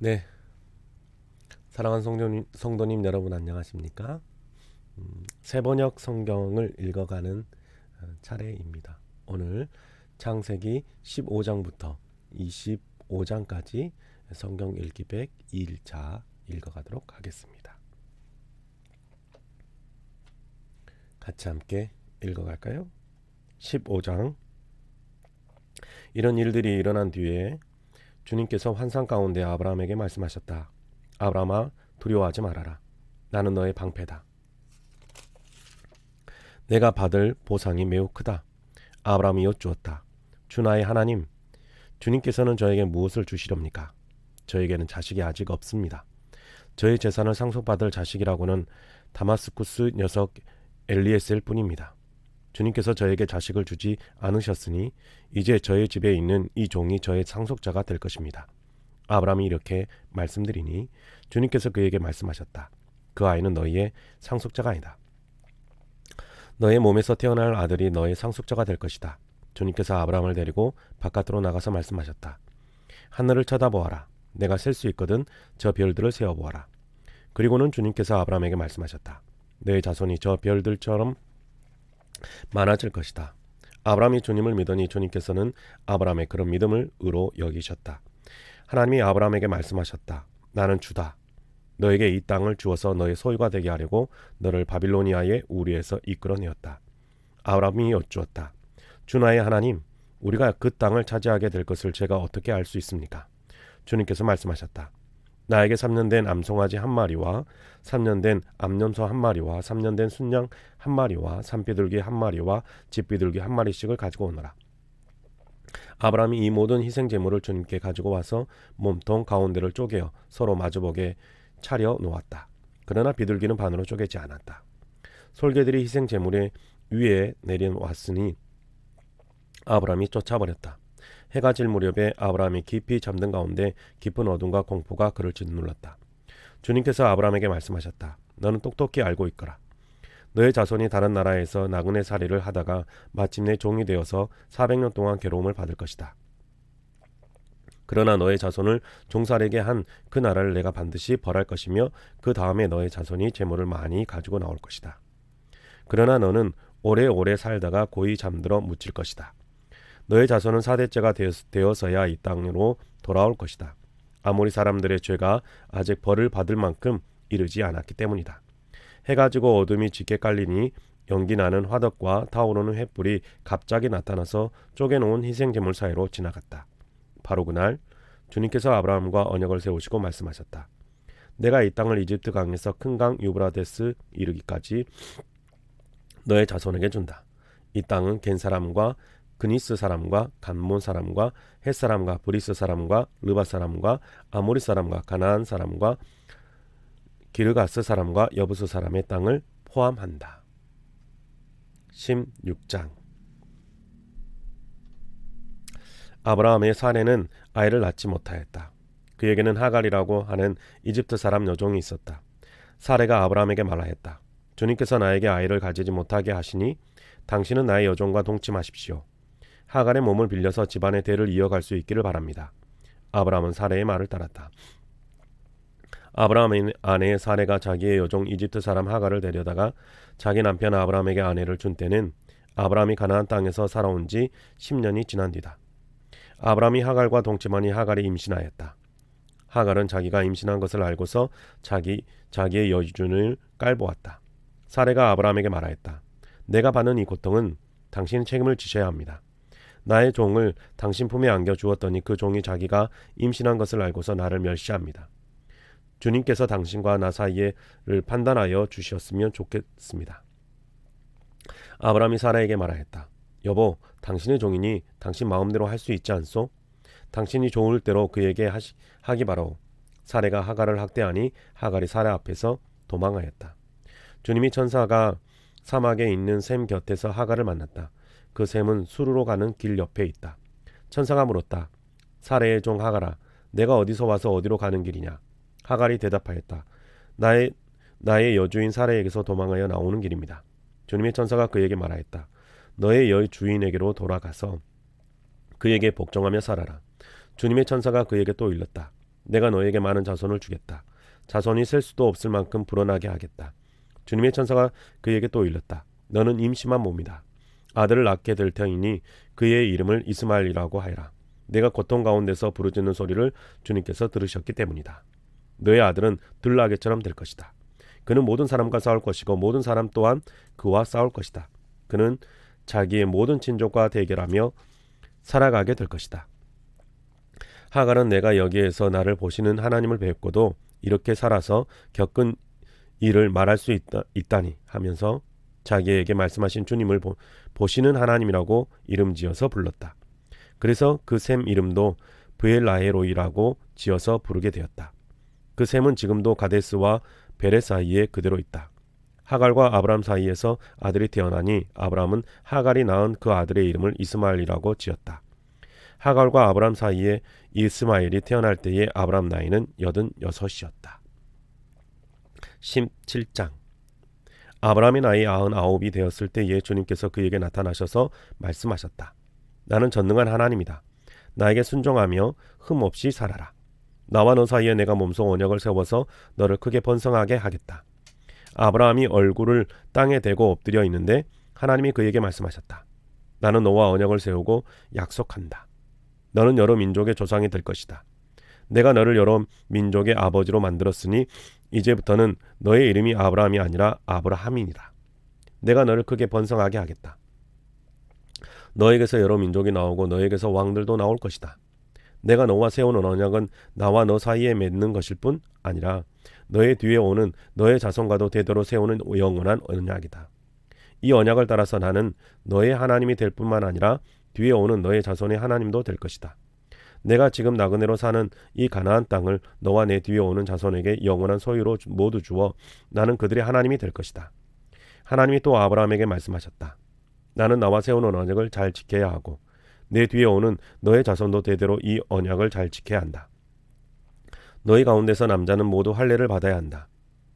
네, 사랑하는 성도님 여러분 안녕하십니까? 세번역 성경을 읽어가는 차례입니다. 오늘 창세기 15장부터 25장까지 성경 읽기 102일차 읽어가도록 하겠습니다. 같이 함께 읽어갈까요? 15장. 이런 일들이 일어난 뒤에 주님께서 환상 가운데 아브라함에게 말씀하셨다. 아브라함아, 두려워하지 말아라. 나는 너의 방패다. 내가 받을 보상이 매우 크다. 아브라함이 여쭈었다. 주 나의 하나님, 주님께서는 저에게 무엇을 주시렵니까? 저에게는 자식이 아직 없습니다. 저의 재산을 상속받을 자식이라고는 다마스쿠스 녀석 엘리에셀 뿐입니다. 주님께서 저에게 자식을 주지 않으셨으니 이제 저의 집에 있는 이 종이 저의 상속자가 될 것입니다. 아브라함이 이렇게 말씀드리니 주님께서 그에게 말씀하셨다. 그 아이는 너희의 상속자가 아니다. 너의 몸에서 태어날 아들이 너의 상속자가 될 것이다. 주님께서 아브라함을 데리고 바깥으로 나가서 말씀하셨다. 하늘을 쳐다보아라. 내가 셀 수 있거든 저 별들을 세어보아라. 그리고는 주님께서 아브라함에게 말씀하셨다. 너의 자손이 저 별들처럼 많아질 것이다. 아브라함이 주님을 믿으니 주님께서는 아브라함의 그런 믿음을 의로 여기셨다. 하나님이 아브라함에게 말씀하셨다. 나는 주다. 너에게 이 땅을 주어서 너의 소유가 되게 하려고 너를 바빌로니아의 우리에서 이끌어내었다. 아브라함이 여쭈었다. 주 나의 하나님, 우리가 그 땅을 차지하게 될 것을 제가 어떻게 알 수 있습니까? 주님께서 말씀하셨다. 나에게 3년 된 암송아지 한 마리와 3년 된 암염소 한 마리와 3년 된 순양 한 마리와 산비둘기 한 마리와 집비둘기 한 마리씩을 가지고 오너라. 아브라함이 이 모든 희생 제물을 주님께 가지고 와서 몸통 가운데를 쪼개어 서로 마주보게 차려 놓았다. 그러나 비둘기는 반으로 쪼개지 않았다. 솔개들이 희생 제물의 위에 내려왔으니 아브라함이 쫓아버렸다. 해가 질 무렵에 아브라함이 깊이 잠든 가운데 깊은 어둠과 공포가 그를 짓눌렀다. 주님께서 아브라함에게 말씀하셨다. 너는 똑똑히 알고 있거라. 너의 자손이 다른 나라에서 나그네 살이를 하다가 마침내 종이 되어서 400년 동안 괴로움을 받을 것이다. 그러나 너의 자손을 종살이게 한 그 나라를 내가 반드시 벌할 것이며 그 다음에 너의 자손이 재물을 많이 가지고 나올 것이다. 그러나 너는 오래오래 살다가 고이 잠들어 묻힐 것이다. 너의 자손은 4대째가 되어서야 이 땅으로 돌아올 것이다. 아모리 사람들의 죄가 아직 벌을 받을 만큼 이르지 않았기 때문이다. 해가 지고 어둠이 짙게 깔리니 연기 나는 화덕과 타오르는 횃불이 갑자기 나타나서 쪼개놓은 희생제물 사이로 지나갔다. 바로 그날 주님께서 아브라함과 언약을 세우시고 말씀하셨다. 내가 이 땅을 이집트 강에서 큰 강 유브라데스 이르기까지 너의 자손에게 준다. 이 땅은 겐 사람과 그니스 사람과 간몬 사람과 헷 사람과 브리스 사람과 르바 사람과 아모리 사람과 가나안 사람과 기르가스 사람과 여부스 사람의 땅을 포함한다. 16장. 아브라함의 사례는 아이를 낳지 못하였다. 그에게는 하갈이라고 하는 이집트 사람 여종이 있었다. 사례가 아브라함에게 말하였다. 주님께서 나에게 아이를 가지지 못하게 하시니 당신은 나의 여종과 동침하십시오. 하갈의 몸을 빌려서 집안의 대를 이어갈 수 있기를 바랍니다. 아브라함은 사례의 말을 따랐다. 아브라함의 아내 사례가 자기의 여종 이집트 사람 하갈을 데려다가 자기 남편 아브라함에게 아내를 준 때는 아브라함이 가나안 땅에서 살아온 지 10년이 지난 뒤다. 아브라함이 하갈과 동침하니 하갈이 임신하였다. 하갈은 자기가 임신한 것을 알고서 자기의 여준을 깔보았다. 사례가 아브라함에게 말하였다. 내가 받는 이 고통은 당신이 책임을 지셔야 합니다. 나의 종을 당신 품에 안겨 주었더니 그 종이 자기가 임신한 것을 알고서 나를 멸시합니다. 주님께서 당신과 나 사이를 판단하여 주셨으면 좋겠습니다. 아브라함이 사라에게 말하였다. 여보, 당신의 종이니 당신 마음대로 할 수 있지 않소? 당신이 좋을 대로 그에게 하기 바라오. 사례가 하갈을 학대하니 하갈이 사라 앞에서 도망하였다. 주님이 천사가 사막에 있는 샘 곁에서 하갈을 만났다. 그 샘은 수르로 가는 길 옆에 있다. 천사가 물었다. 사례의 종 하갈아, 내가 어디서 와서 어디로 가는 길이냐? 하갈이 대답하였다. 나의 여주인 사례에게서 도망하여 나오는 길입니다. 주님의 천사가 그에게 말하였다. 너의 여주인에게로 돌아가서 그에게 복종하며 살아라. 주님의 천사가 그에게 또 일렀다. 내가 너에게 많은 자손을 주겠다. 자손이 셀 수도 없을 만큼 불어나게 하겠다. 주님의 천사가 그에게 또 일렀다. 너는 임신한 몸이다. 아들을 낳게 될 터이니 그의 이름을 이스마엘이라고 하여라. 내가 고통 가운데서 부르짖는 소리를 주님께서 들으셨기 때문이다. 너의 아들은 들나귀처럼 될 것이다. 그는 모든 사람과 싸울 것이고 모든 사람 또한 그와 싸울 것이다. 그는 자기의 모든 친족과 대결하며 살아가게 될 것이다. 하갈은 내가 여기에서 나를 보시는 하나님을 뵙고도 이렇게 살아서 겪은 일을 말할 수 있다니 하면서 자기에게 말씀하신 주님을 보시는 하나님이라고 이름 지어서 불렀다. 그래서 그 샘 이름도 브엘라헤로이라고 지어서 부르게 되었다. 그 샘은 지금도 가데스와 베레 사이에 그대로 있다. 하갈과 아브람 사이에서 아들이 태어나니 아브람은 하갈이 낳은 그 아들의 이름을 이스마엘이라고 지었다. 하갈과 아브람 사이에 이스마엘이 태어날 때에 아브람 나이는 86이었다. 17장. 아브람의 나이 99이 되었을 때에 주님께서 그에게 나타나셔서 말씀하셨다. 나는 전능한 하나님이다. 나에게 순종하며 흠없이 살아라. 나와 너 사이에 내가 몸소 언약을 세워서 너를 크게 번성하게 하겠다. 아브라함이 얼굴을 땅에 대고 엎드려 있는데 하나님이 그에게 말씀하셨다. 나는 너와 언약을 세우고 약속한다. 너는 여러 민족의 조상이 될 것이다. 내가 너를 여러 민족의 아버지로 만들었으니 이제부터는 너의 이름이 아브라함이 아니라 아브라함이니라. 내가 너를 크게 번성하게 하겠다. 너에게서 여러 민족이 나오고 너에게서 왕들도 나올 것이다. 내가 너와 세우는 언약은 나와 너 사이에 맺는 것일 뿐 아니라 너의 뒤에 오는 너의 자손과도 대대로 세우는 영원한 언약이다. 이 언약을 따라서 나는 너의 하나님이 될 뿐만 아니라 뒤에 오는 너의 자손의 하나님도 될 것이다. 내가 지금 나그네로 사는 이 가나안 땅을 너와 내 뒤에 오는 자손에게 영원한 소유로 모두 주어 나는 그들의 하나님이 될 것이다. 하나님이 또 아브라함에게 말씀하셨다. 나는 나와 세우는 언약을 잘 지켜야 하고 내 뒤에 오는 너의 자손도 대대로 이 언약을 잘 지켜야 한다. 너희 가운데서 남자는 모두 할례를 받아야 한다.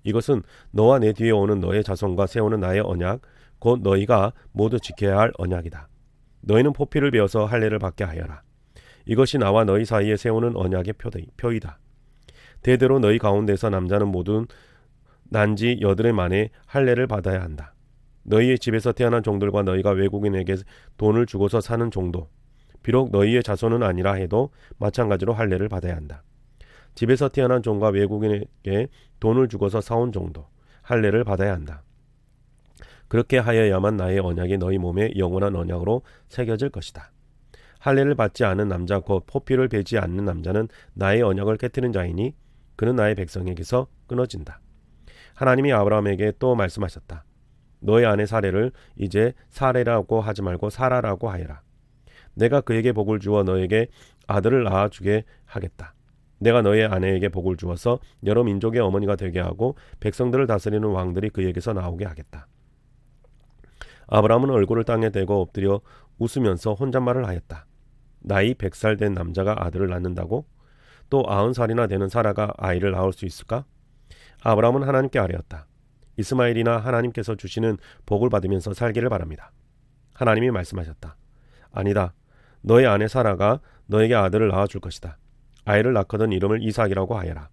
이것은 너와 내 뒤에 오는 너의 자손과 세우는 나의 언약, 곧 너희가 모두 지켜야 할 언약이다. 너희는 포피를 베어서 할례를 받게 하여라. 이것이 나와 너희 사이에 세우는 언약의 표이다. 대대로 너희 가운데서 남자는 모두 난지 8해 만에 할례를 받아야 한다. 너희의 집에서 태어난 종들과 너희가 외국인에게 돈을 주고서 사는 종도, 비록 너희의 자손은 아니라 해도 마찬가지로 할례를 받아야 한다. 집에서 태어난 종과 외국인에게 돈을 주고서 사온 종도 할례를 받아야 한다. 그렇게 하여야만 나의 언약이 너희 몸에 영원한 언약으로 새겨질 것이다. 할례를 받지 않은 남자 곧 포피를 베지 않는 남자는 나의 언약을 깨뜨린 자이니 그는 나의 백성에게서 끊어진다. 하나님이 아브라함에게 또 말씀하셨다. 너의 아내 사레를 이제 사레라고 하지 말고 사라라고 하여라. 내가 그에게 복을 주어 너에게 아들을 낳아주게 하겠다. 내가 너의 아내에게 복을 주어서 여러 민족의 어머니가 되게 하고 백성들을 다스리는 왕들이 그에게서 나오게 하겠다. 아브라함은 얼굴을 땅에 대고 엎드려 웃으면서 혼잣말을 하였다. 나이 100살 된 남자가 아들을 낳는다고? 또 90살이나 되는 사라가 아이를 낳을 수 있을까? 아브라함은 하나님께 아뢰었다. 이스마엘이나 하나님께서 주시는 복을 받으면서 살기를 바랍니다. 하나님이 말씀하셨다. 아니다. 너의 아내 사라가 너에게 아들을 낳아줄 것이다. 아이를 낳거든 이름을 이삭이라고 하여라.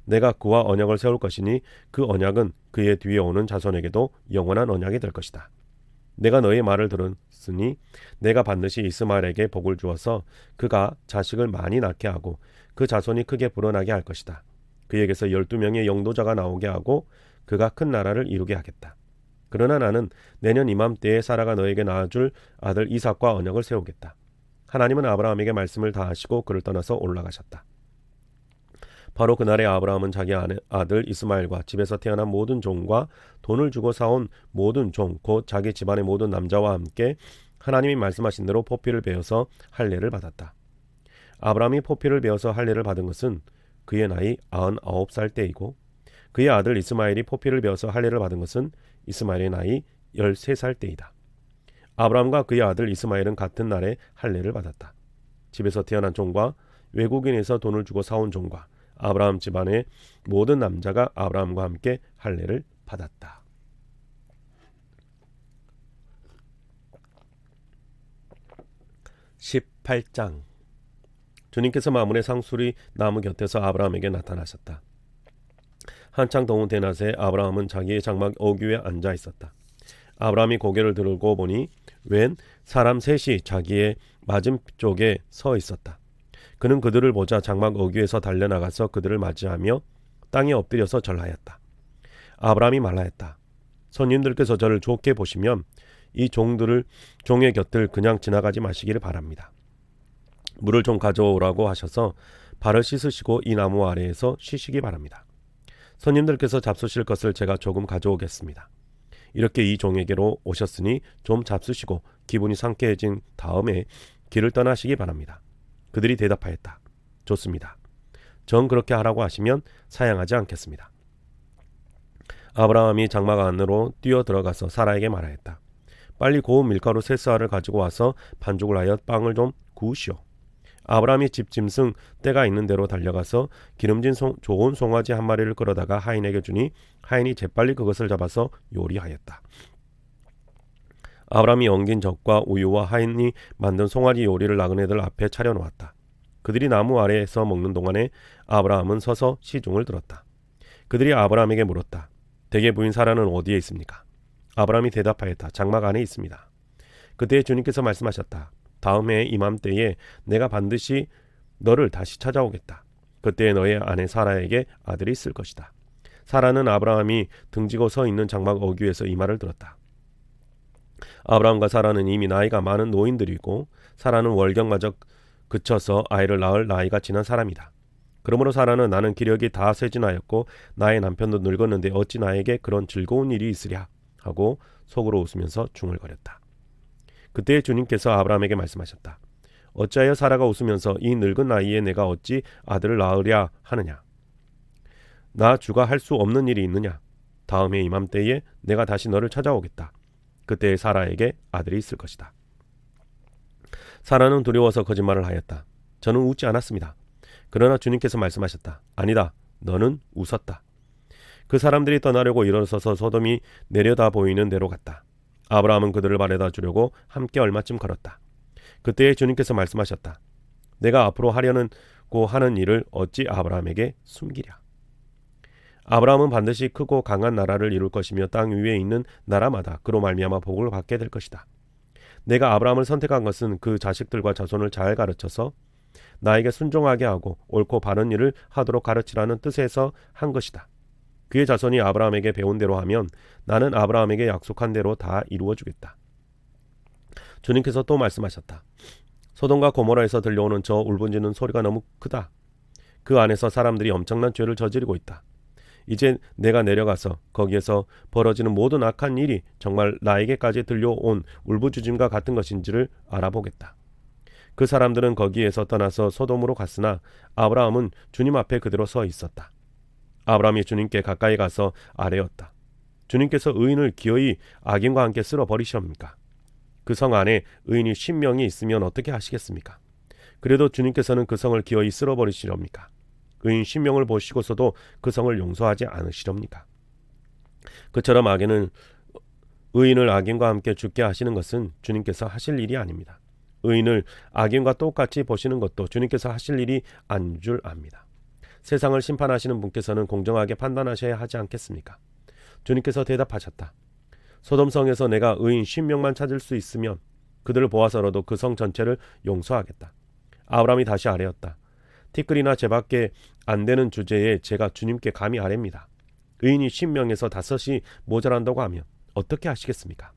내가 그와 언약을 세울 것이니 그 언약은 그의 뒤에 오는 자손에게도 영원한 언약이 될 것이다. 내가 너의 말을 들었으니 내가 반드시 이스마엘에게 복을 주어서 그가 자식을 많이 낳게 하고 그 자손이 크게 불어나게 할 것이다. 그에게서 12명의 영도자가 나오게 하고 그가 큰 나라를 이루게 하겠다. 그러나 나는 내년 이맘때에 사라가 너에게 낳아줄 아들 이삭과 언약을 세우겠다. 하나님은 아브라함에게 말씀을 다하시고 그를 떠나서 올라가셨다. 바로 그날에 아브라함은 자기 아들 이스마엘과 집에서 태어난 모든 종과 돈을 주고 사온 모든 종, 곧 자기 집안의 모든 남자와 함께 하나님이 말씀하신 대로 포피를 베어서 할례를 받았다. 아브라함이 포피를 베어서 할례를 받은 것은 그의 나이 99살 때이고 그의 아들 이스마엘이 포피를 베어서 할례를 받은 것은 이스마엘의 나이 13살 때이다. 아브라함과 그의 아들 이스마엘은 같은 날에 할례를 받았다. 집에서 태어난 종과 외국인에서 돈을 주고 사온 종과 아브라함 집안의 모든 남자가 아브라함과 함께 할례를 받았다. 18장. 주님께서 마므레 상수리 나무 곁에서 아브라함에게 나타나셨다. 한창 더운 대낮에 아브라함은 자기의 장막 어귀에 앉아 있었다. 아브라함이 고개를 들고 보니 웬 사람 셋이 자기의 맞은쪽에 서 있었다. 그는 그들을 보자 장막 어귀에서 달려나가서 그들을 맞이하며 땅에 엎드려서 절하였다. 아브라함이 말하였다. 손님들께서 저를 좋게 보시면 이 종의 곁을 그냥 지나가지 마시기를 바랍니다. 물을 좀 가져오라고 하셔서 발을 씻으시고 이 나무 아래에서 쉬시기 바랍니다. 손님들께서 잡수실 것을 제가 조금 가져오겠습니다. 이렇게 이 종에게로 오셨으니 좀 잡수시고 기분이 상쾌해진 다음에 길을 떠나시기 바랍니다. 그들이 대답하였다. 좋습니다. 정 그렇게 하라고 하시면 사양하지 않겠습니다. 아브라함이 장막 안으로 뛰어 들어가서 사라에게 말하였다. 빨리 고운 밀가루 3쌀을 가지고 와서 반죽을 하여 빵을 좀 구우시오. 아브라함이 집 짐승 떼가 있는 대로 달려가서 기름진 좋은 송아지 한 마리를 끌어다가 하인에게 주니 하인이 재빨리 그것을 잡아서 요리하였다. 아브라함이 엉긴 젖과 우유와 하인이 만든 송아지 요리를 나그네들 앞에 차려놓았다. 그들이 나무 아래에서 먹는 동안에 아브라함은 서서 시중을 들었다. 그들이 아브라함에게 물었다. 대개 부인 사라는 어디에 있습니까? 아브라함이 대답하였다. 장막 안에 있습니다. 그때 주님께서 말씀하셨다. 다음 해 이맘때에 내가 반드시 너를 다시 찾아오겠다. 그때 너의 아내 사라에게 아들이 있을 것이다. 사라는 아브라함이 등지고 서 있는 장막 어귀에서 이 말을 들었다. 아브라함과 사라는 이미 나이가 많은 노인들이고 사라는 월경마저 그쳐서 아이를 낳을 나이가 지난 사람이다. 그러므로 사라는 나는 기력이 다 쇠진하였고 나의 남편도 늙었는데 어찌 나에게 그런 즐거운 일이 있으랴 하고 속으로 웃으면서 중얼거렸다. 그때 주님께서 아브라함에게 말씀하셨다. 어찌하여 사라가 웃으면서 이 늙은 나이에 내가 어찌 아들을 낳으랴 하느냐. 나 주가 할 수 없는 일이 있느냐. 다음에 이맘때에 내가 다시 너를 찾아오겠다. 그때 사라에게 아들이 있을 것이다. 사라는 두려워서 거짓말을 하였다. 저는 웃지 않았습니다. 그러나 주님께서 말씀하셨다. 아니다. 너는 웃었다. 그 사람들이 떠나려고 일어서서 소돔이 내려다 보이는 데로 갔다. 아브라함은 그들을 바래다 주려고 함께 얼마쯤 걸었다. 그때 주님께서 말씀하셨다. 내가 앞으로 하려고 하는 일을 어찌 아브라함에게 숨기랴. 아브라함은 반드시 크고 강한 나라를 이룰 것이며 땅 위에 있는 나라마다 그로 말미암아 복을 받게 될 것이다. 내가 아브라함을 선택한 것은 그 자식들과 자손을 잘 가르쳐서 나에게 순종하게 하고 옳고 바른 일을 하도록 가르치라는 뜻에서 한 것이다. 그의 자손이 아브라함에게 배운 대로 하면 나는 아브라함에게 약속한 대로 다 이루어 주겠다. 주님께서 또 말씀하셨다. 소돔과 고모라에서 들려오는 저 울분지는 소리가 너무 크다. 그 안에서 사람들이 엄청난 죄를 저지르고 있다. 이제 내가 내려가서 거기에서 벌어지는 모든 악한 일이 정말 나에게까지 들려온 울부짖음과 같은 것인지를 알아보겠다. 그 사람들은 거기에서 떠나서 소돔으로 갔으나 아브라함은 주님 앞에 그대로 서 있었다. 아브라함이 주님께 가까이 가서 아뢰었다. 주님께서 의인을 기어이 악인과 함께 쓸어버리시옵니까? 그 성 안에 의인이 10명이 있으면 어떻게 하시겠습니까? 그래도 주님께서는 그 성을 기어이 쓸어버리시렵니까? 의인 10명을 보시고서도 그 성을 용서하지 않으시렵니까? 그처럼 의인을 악인과 함께 죽게 하시는 것은 주님께서 하실 일이 아닙니다. 의인을 악인과 똑같이 보시는 것도 주님께서 하실 일이 아닌 줄 압니다. 세상을 심판하시는 분께서는 공정하게 판단하셔야 하지 않겠습니까? 주님께서 대답하셨다. 소돔성에서 내가 의인 10명만 찾을 수 있으면 그들을 보아서라도 그 성 전체를 용서하겠다. 아브라함이 다시 아뢰었다. 티끌이나 재밖에 안 되는 주제에 제가 주님께 감히 아뢰입니다. 의인이 10명에서 5이 모자란다고 하면 어떻게 하시겠습니까?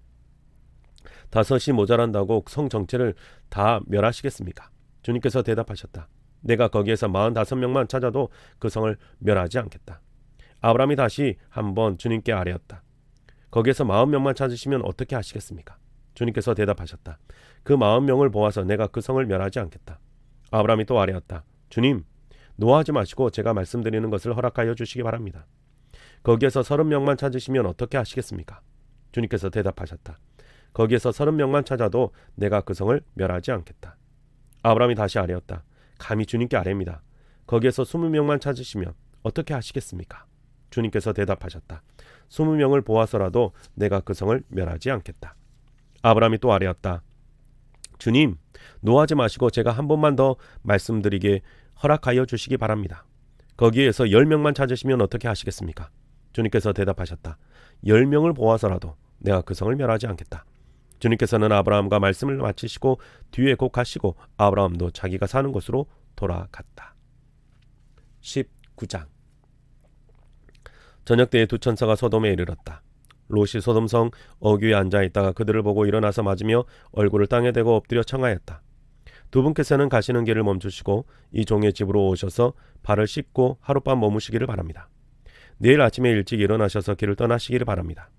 5이 모자란다고 성 전체를 다 멸하시겠습니까? 주님께서 대답하셨다. 내가 거기에서 45명만 찾아도 그 성을 멸하지 않겠다. 아브라함이 다시 한번 주님께 아뢰었다. 거기에서 40명만 찾으시면 어떻게 하시겠습니까? 주님께서 대답하셨다. 그 40명을 보아서 내가 그 성을 멸하지 않겠다. 아브라함이 또 아뢰었다. 주님, 노하지 마시고 제가 말씀드리는 것을 허락하여 주시기 바랍니다. 거기에서 30명만 찾으시면 어떻게 하시겠습니까? 주님께서 대답하셨다. 거기에서 30명만 찾아도 내가 그 성을 멸하지 않겠다. 아브라함이 다시 아뢰었다. 감히 주님께 아뢰입니다. 거기에서 20명만 찾으시면 어떻게 하시겠습니까? 주님께서 대답하셨다. 20명을 보아서라도 내가 그 성을 멸하지 않겠다. 아브라함이 또 아뢰었다. 주님, 노하지 마시고 제가 한 번만 더 말씀드리게 허락하여 주시기 바랍니다. 거기에서 10명만 찾으시면 어떻게 하시겠습니까? 주님께서 대답하셨다. 10명을 보아서라도 내가 그 성을 멸하지 않겠다. 주님께서는 아브라함과 말씀을 마치시고 뒤에 곧 가시고 아브라함도 자기가 사는 곳으로 돌아갔다. 19장. 저녁 때에 두 천사가 소돔에 이르렀다. 롯이 소돔성 어귀에 앉아있다가 그들을 보고 일어나서 맞으며 얼굴을 땅에 대고 엎드려 청하였다. 두 분께서는 가시는 길을 멈추시고 이 종의 집으로 오셔서 발을 씻고 하룻밤 머무시기를 바랍니다. 내일 아침에 일찍 일어나셔서 길을 떠나시기를 바랍니다.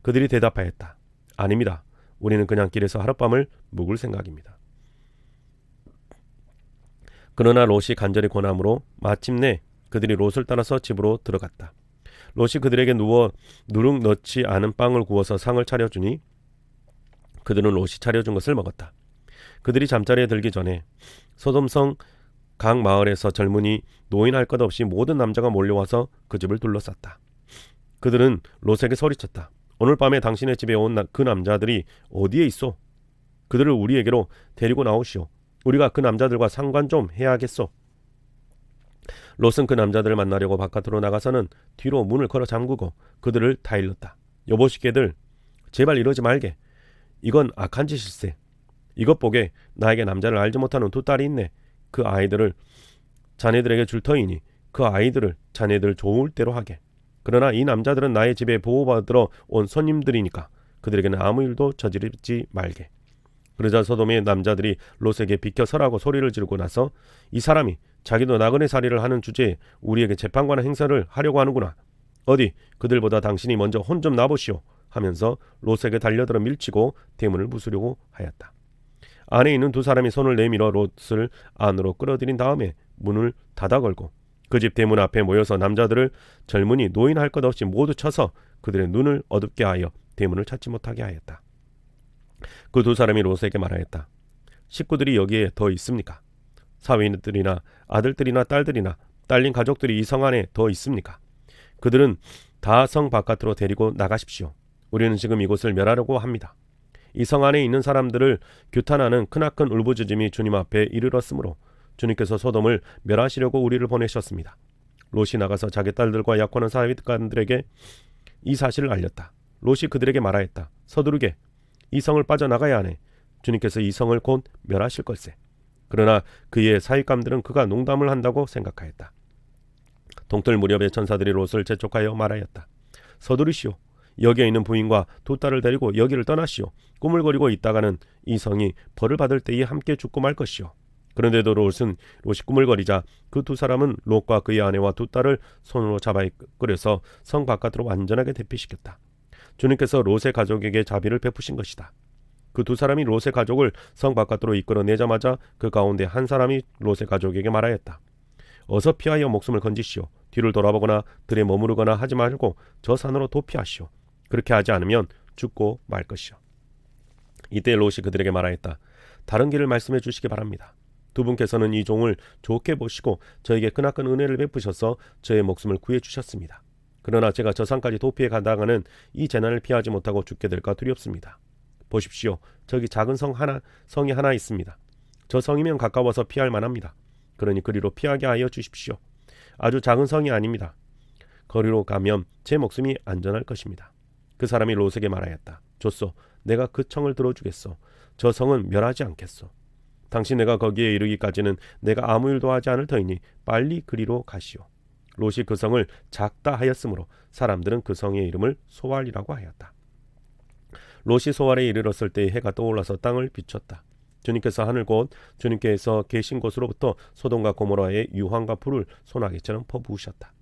그들이 대답하였다. 아닙니다. 우리는 그냥 길에서 하룻밤을 묵을 생각입니다. 그러나 롯이 간절히 권함으로 마침내 그들이 롯을 따라서 집으로 들어갔다. 롯이 그들에게 누워 누룩 넣지 않은 빵을 구워서 상을 차려주니 그들은 롯이 차려준 것을 먹었다. 그들이 잠자리에 들기 전에 소돔성 각 마을에서 젊은이 노인 할 것 없이 모든 남자가 몰려와서 그 집을 둘러쌌다. 그들은 롯에게 소리쳤다. 오늘 밤에 당신의 집에 온 그 남자들이 어디에 있소? 그들을 우리에게로 데리고 나오시오. 우리가 그 남자들과 상관 좀 해야겠소. 롯은 그 남자들을 만나려고 바깥으로 나가서는 뒤로 문을 걸어 잠그고 그들을 다 일렀다. 여보시게들, 제발 이러지 말게. 이건 악한 짓일세. 이것 보게, 나에게 남자를 알지 못하는 두 딸이 있네. 그 아이들을 자네들에게 줄 터이니 그 아이들을 자네들 좋을 대로 하게. 그러나 이 남자들은 나의 집에 보호받으러 온 손님들이니까 그들에게는 아무 일도 저지르지 말게. 그러자 소돔의 남자들이 롯에게 비켜서라고 소리를 지르고 나서 이 사람이 자기도 나그네 살이를 하는 주제에 우리에게 재판관의 행사를 하려고 하는구나. 어디 그들보다 당신이 먼저 혼 좀 놔보시오 하면서 롯에게 달려들어 밀치고 대문을 부수려고 하였다. 안에 있는 두 사람이 손을 내밀어 롯을 안으로 끌어들인 다음에 문을 닫아 걸고 그 집 대문 앞에 모여서 남자들을 젊은이 노인 할 것 없이 모두 쳐서 그들의 눈을 어둡게 하여 대문을 찾지 못하게 하였다. 그 두 사람이 롯에게 말하였다. 식구들이 여기에 더 있습니까? 사위들이나 아들들이나 딸들이나 딸린 가족들이 이 성 안에 더 있습니까? 그들은 다 성 바깥으로 데리고 나가십시오. 우리는 지금 이곳을 멸하려고 합니다. 이 성 안에 있는 사람들을 규탄하는 크나큰 울부짖음이 주님 앞에 이르렀으므로 주님께서 소돔을 멸하시려고 우리를 보내셨습니다. 롯이 나가서 자기 딸들과 약혼한 사위간들에게 이 사실을 알렸다. 롯이 그들에게 말하였다. 서두르게 이 성을 빠져나가야 하네. 주님께서 이 성을 곧 멸하실 걸세. 그러나 그의 사위감들은 그가 농담을 한다고 생각하였다. 동틀 무렵에 천사들이 롯을 재촉하여 말하였다. 서두르시오. 여기에 있는 부인과 두 딸을 데리고 여기를 떠나시오. 꾸물거리고 있다가는 이 성이 벌을 받을 때에 함께 죽고 말 것이오. 그런데도 롯이 꾸물거리자 그 두 사람은 롯과 그의 아내와 두 딸을 손으로 잡아 이끌어서 성 바깥으로 완전하게 대피시켰다. 주님께서 롯의 가족에게 자비를 베푸신 것이다. 그 두 사람이 롯의 가족을 성 바깥으로 이끌어내자마자 그 가운데 한 사람이 롯의 가족에게 말하였다. 어서 피하여 목숨을 건지시오. 뒤를 돌아보거나 들에 머무르거나 하지 말고 저 산으로 도피하시오. 그렇게 하지 않으면 죽고 말 것이오. 이때 롯이 그들에게 말하였다. 다른 길을 말씀해 주시기 바랍니다. 두 분께서는 이 종을 좋게 보시고 저에게 크나큰 은혜를 베푸셔서 저의 목숨을 구해 주셨습니다. 그러나 제가 저 산까지 도피해 가다가는 이 재난을 피하지 못하고 죽게 될까 두렵습니다. 보십시오. 저기 작은 성이 하나 있습니다. 저 성이면 가까워서 피할 만합니다. 그러니 그리로 피하게 하여 주십시오. 아주 작은 성이 아닙니다. 거리로 가면 제 목숨이 안전할 것입니다. 그 사람이 롯에게 말하였다. 좋소. 내가 그 청을 들어주겠소. 저 성은 멸하지 않겠소. 당신 내가 거기에 이르기까지는 내가 아무 일도 하지 않을 터이니 빨리 그리로 가시오. 롯이 그 성을 작다 하였으므로 사람들은 그 성의 이름을 소알이라고 하였다. 롯이 소알에 이르렀을 때 해가 떠올라서 땅을 비췄다. 주님께서 하늘 곧 주님께서 계신 곳으로부터 소돔과 고모라의 유황과 불을 소나기처럼 퍼부으셨다.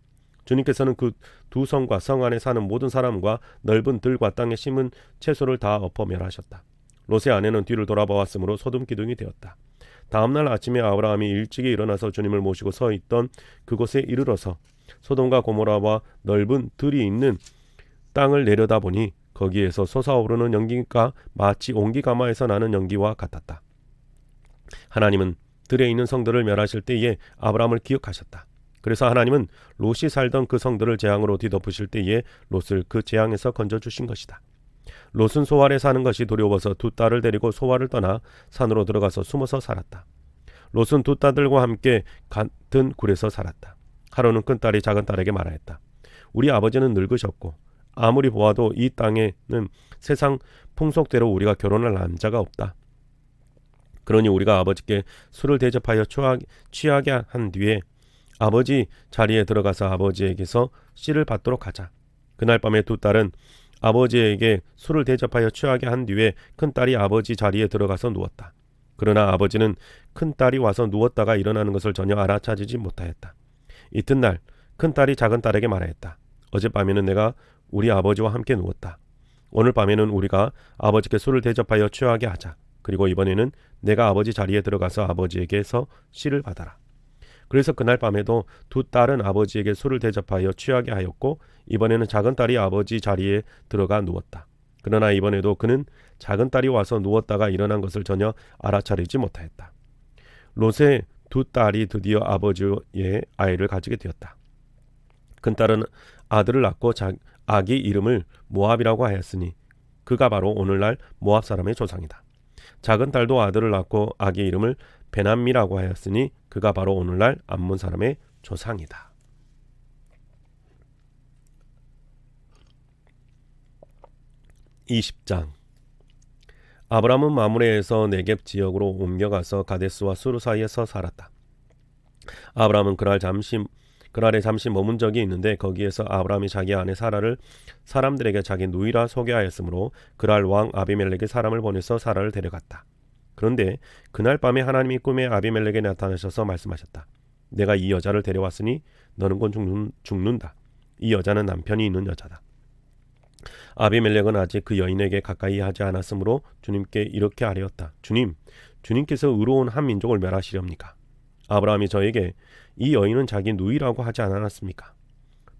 주님께서는 그 두 성과 성 안에 사는 모든 사람과 넓은 들과 땅에 심은 채소를 다 엎어 멸하셨다. 롯의 아내는 뒤를 돌아보았으므로 소돔 기둥이 되었다. 다음날 아침에 아브라함이 일찍이 일어나서 주님을 모시고 서 있던 그곳에 이르러서 소돔과 고모라와 넓은 들이 있는 땅을 내려다보니 거기에서 솟아오르는 연기가 마치 온기가마에서 나는 연기와 같았다. 하나님은 들에 있는 성들을 멸하실 때에 아브라함을 기억하셨다. 그래서 하나님은 롯이 살던 그 성들을 재앙으로 뒤덮으실 때에 롯을 그 재앙에서 건져주신 것이다. 롯은 소알에 사는 것이 두려워서 두 딸을 데리고 소알을 떠나 산으로 들어가서 숨어서 살았다. 롯은 두 딸들과 함께 같은 굴에서 살았다. 하루는 큰 딸이 작은 딸에게 말하였다. 우리 아버지는 늙으셨고 아무리 보아도 이 땅에는 세상 풍속대로 우리가 결혼할 남자가 없다. 그러니 우리가 아버지께 술을 대접하여 취하게 한 뒤에 아버지 자리에 들어가서 아버지에게서 씨를 받도록 하자. 그날 밤에 두 딸은 아버지에게 술을 대접하여 취하게 한 뒤에 큰딸이 아버지 자리에 들어가서 누웠다. 그러나 아버지는 큰딸이 와서 누웠다가 일어나는 것을 전혀 알아차리지 못하였다. 이튿날 큰딸이 작은딸에게 말하였다. 어젯밤에는 내가 우리 아버지와 함께 누웠다. 오늘 밤에는 우리가 아버지께 술을 대접하여 취하게 하자. 그리고 이번에는 내가 아버지 자리에 들어가서 아버지에게서 씨를 받아라. 그래서 그날 밤에도 두 딸은 아버지에게 술을 대접하여 취하게 하였고 이번에는 작은딸이 아버지 자리에 들어가 누웠다. 그러나 이번에도 그는 작은딸이 와서 누웠다가 일어난 것을 전혀 알아차리지 못하였다. 롯의 두 딸이 드디어 아버지의 아이를 가지게 되었다. 큰딸은 아들을 낳고 아기 이름을 모압이라고 하였으니 그가 바로 오늘날 모압 사람의 조상이다. 작은 딸도 아들을 낳고 아기 이름을 베남미라고 하였으니 그가 바로 오늘날 암몬 사람의 조상이다. 20장. 아브람은 마므레에서 네겝 지역으로 옮겨가서 가데스와 수르 사이에서 살았다. 아브람은 그랄에 잠시 머문 적이 있는데 거기에서 아브람이 자기 아내 사라를 사람들에게 자기 누이라 소개하였으므로 그랄 왕 아비멜렉이 사람을 보내서 사라를 데려갔다. 그런데 그날 밤에 하나님이 꿈에 아비멜렉에 나타나셔서 말씀하셨다. 내가 이 여자를 데려왔으니 너는 곧 죽는다. 이 여자는 남편이 있는 여자다. 아비멜렉은 아직 그 여인에게 가까이 하지 않았으므로 주님께 이렇게 아뢰었다. 주님께서 의로운 한 민족을 멸하시렵니까? 아브라함이 저에게 이 여인은 자기 누이라고 하지 않았습니까?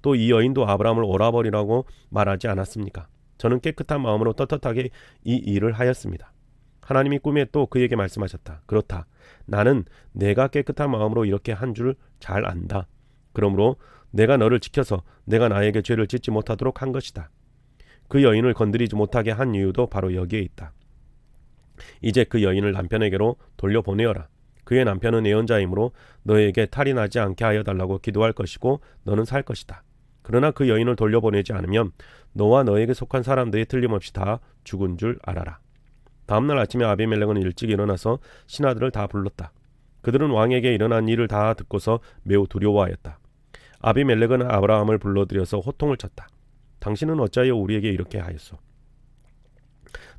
또 이 여인도 아브라함을 오라버리라고 말하지 않았습니까? 저는 깨끗한 마음으로 떳떳하게 이 일을 하였습니다. 하나님이 꿈에 또 그에게 말씀하셨다. 그렇다. 나는 내가 깨끗한 마음으로 이렇게 한 줄 잘 안다. 그러므로 내가 너를 지켜서 내가 나에게 죄를 짓지 못하도록 한 것이다. 그 여인을 건드리지 못하게 한 이유도 바로 여기에 있다. 이제 그 여인을 남편에게로 돌려보내어라. 그의 남편은 예언자이므로 너에게 탈이 나지 않게 하여 달라고 기도할 것이고 너는 살 것이다. 그러나 그 여인을 돌려보내지 않으면 너와 너에게 속한 사람들이 틀림없이 다 죽은 줄 알아라. 다음날 아침에 아비멜렉은 일찍 일어나서 신하들을 다 불렀다. 그들은 왕에게 일어난 일을 다 듣고서 매우 두려워하였다. 아비멜렉은 아브라함을 불러들여서 호통을 쳤다. 당신은 어찌하여 우리에게 이렇게 하였소?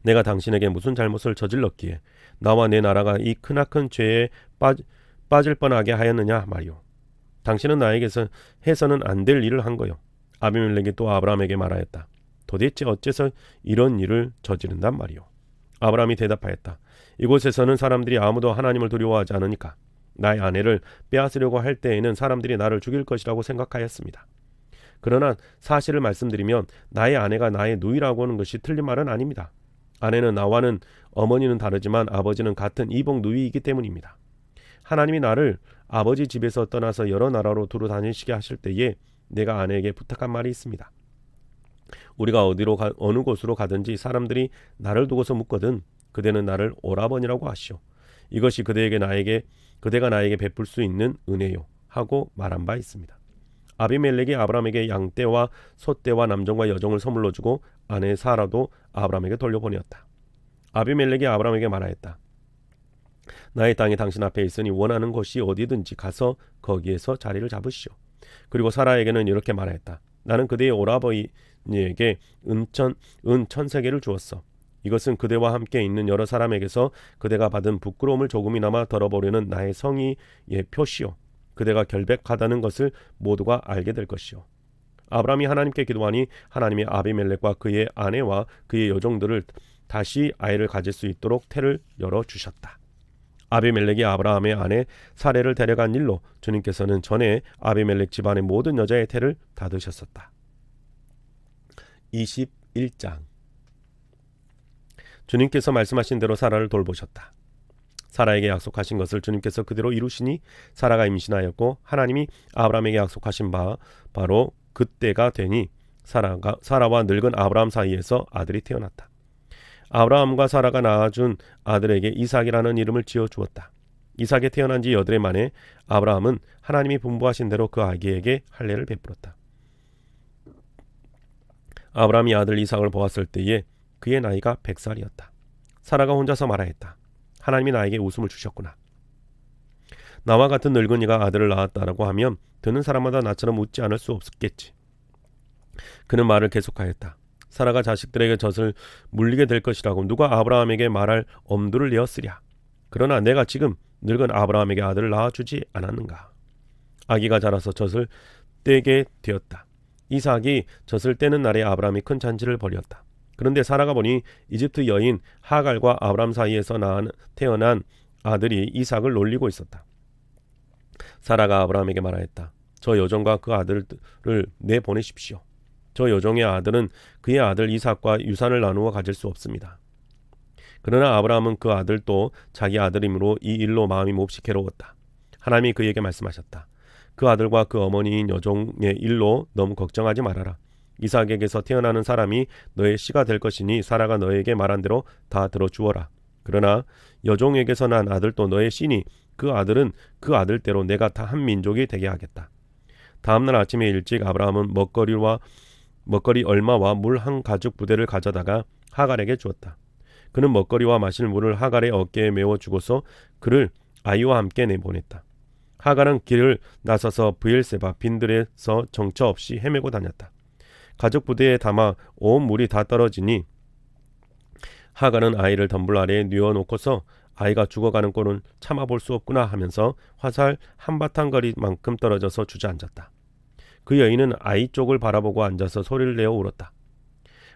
내가 당신에게 무슨 잘못을 저질렀기에 나와 내 나라가 이 크나큰 죄에 빠질 뻔하게 하였느냐 말이오. 당신은 나에게서 해서는 안 될 일을 한 거요. 아비멜렉이 또 아브라함에게 말하였다. 도대체 어째서 이런 일을 저지른단 말이오. 아브라함이 대답하였다. 이곳에서는 사람들이 아무도 하나님을 두려워하지 않으니까 나의 아내를 빼앗으려고 할 때에는 사람들이 나를 죽일 것이라고 생각하였습니다. 그러나 사실을 말씀드리면 나의 아내가 나의 누이라고 하는 것이 틀린 말은 아닙니다. 아내는 나와는 어머니는 다르지만 아버지는 같은 이복 누이이기 때문입니다. 하나님이 나를 아버지 집에서 떠나서 여러 나라로 두루 다니시게 하실 때에 내가 아내에게 부탁한 말이 있습니다. 우리가 어느 곳으로 가든지 사람들이 나를 두고서 묻거든 그대는 나를 오라버니라고 하시오. 이것이 그대가 나에게 베풀 수 있는 은혜요 하고 말한 바 있습니다. 아비멜렉이 아브라함에게 양떼와 소떼와 남종과 여종을 선물로 주고 아내 사라도 아브라함에게 돌려보내었다. 아비멜렉이 아브라함에게 말하였다. 나의 땅이 당신 앞에 있으니 원하는 곳이 어디든지 가서 거기에서 자리를 잡으시오. 그리고 사라에게는 이렇게 말하였다. 나는 그대의 오라버니에게 은 1,000세겔을 주었어. 이것은 그대와 함께 있는 여러 사람에게서 그대가 받은 부끄러움을 조금이나마 덜어보려는 나의 성의의 표시요. 그대가 결백하다는 것을 모두가 알게 될 것이요. 아브라함이 하나님께 기도하니 하나님이 아비멜렉과 그의 아내와 그의 여종들을 다시 아이를 가질 수 있도록 태를 열어주셨다. 아비멜렉이 아브라함의 아내 사레를 데려간 일로 주님께서는 전에 아비멜렉 집안의 모든 여자의 태를 닫으셨었다. 21장. 주님께서 말씀하신 대로 사라를 돌보셨다. 사라에게 약속하신 것을 주님께서 그대로 이루시니 사라가 임신하였고 하나님이 아브라함에게 약속하신 바 바로 그때가 되니 사라와 늙은 아브라함 사이에서 아들이 태어났다. 아브라함과 사라가 낳아준 아들에게 이삭이라는 이름을 지어 주었다. 이삭이 태어난 지 8해 만에 아브라함은 하나님이 분부하신 대로 그 아기에게 할례를 베풀었다. 아브라함이 아들 이삭을 보았을 때에 그의 나이가 100살이었다. 사라가 혼자서 말하였다. 하나님이 나에게 웃음을 주셨구나. 나와 같은 늙은이가 아들을 낳았다라고 하면 듣는 사람마다 나처럼 웃지 않을 수 없겠지. 그는 말을 계속하였다. 사라가 자식들에게 젖을 물리게 될 것이라고 누가 아브라함에게 말할 엄두를 내었으랴. 그러나 내가 지금 늙은 아브라함에게 아들을 낳아주지 않았는가. 아기가 자라서 젖을 떼게 되었다. 이삭이 젖을 떼는 날에 아브라함이 큰 잔치를 벌였다. 그런데 사라가 보니 이집트 여인 하갈과 아브라함 사이에서 태어난 아들이 이삭을 놀리고 있었다. 사라가 아브라함에게 말하였다. 저 여종과 그 아들을 내보내십시오. 저 여종의 아들은 그의 아들 이삭과 유산을 나누어 가질 수 없습니다. 그러나 아브라함은 그 아들도 자기 아들이므로 이 일로 마음이 몹시 괴로웠다. 하나님이 그에게 말씀하셨다. 그 아들과 그 어머니인 여종의 일로 너무 걱정하지 말아라. 이삭에게서 태어나는 사람이 너의 씨가 될 것이니 사라가 너에게 말한 대로 다 들어주어라. 그러나 여종에게서 난 아들도 너의 씨니 그 아들은 그 아들대로 내가 다 한 민족이 되게 하겠다. 다음날 아침에 일찍 아브라함은 먹거리 얼마와 물 한 가죽 부대를 가져다가 하갈에게 주었다. 그는 먹거리와 마실 물을 하갈의 어깨에 메워 주고서 그를 아이와 함께 내보냈다. 하갈은 길을 나서서 브엘세바 빈들에서 정처 없이 헤매고 다녔다. 가죽 부대에 담아 온 물이 다 떨어지니 하갈은 아이를 덤불 아래에 뉘어놓고서 아이가 죽어가는 꼴은 참아볼 수 없구나 하면서 화살 한바탕 거리만큼 떨어져서 주저앉았다. 그 여인은 아이 쪽을 바라보고 앉아서 소리를 내어 울었다.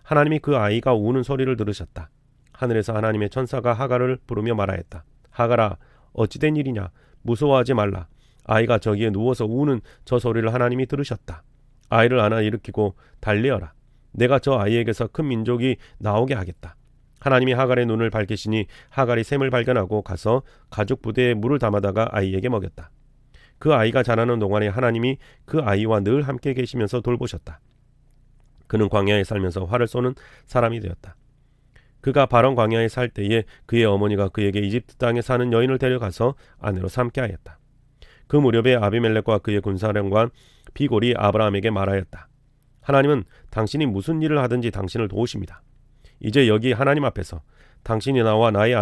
하나님이 그 아이가 우는 소리를 들으셨다. 하늘에서 하나님의 천사가 하갈을 부르며 말하였다. 하갈아, 어찌된 일이냐? 무서워하지 말라. 아이가 저기에 누워서 우는 저 소리를 하나님이 들으셨다. 아이를 안아 일으키고 달래어라. 내가 저 아이에게서 큰 민족이 나오게 하겠다. 하나님이 하갈의 눈을 밝히시니 하갈이 샘을 발견하고 가서 가죽 부대에 물을 담아다가 아이에게 먹였다. 그 아이가 자라는 동안에 하나님이 그 아이와 늘 함께 계시면서 돌보셨다. 그는 광야에 살면서 활을 쏘는 사람이 되었다. 그가 바론 광야에 살 때에 그의 어머니가 그에게 이집트 땅에 사는 여인을 데려가서 아내로 삼게 하였다. 그 무렵에 아비멜렉과 그의 군사령관 비골이 아브라함에게 말하였다. 하나님은 당신이 무슨 일을 하든지 당신을 도우십니다. 이제 여기 하나님 앞에서 당신이 나와 나의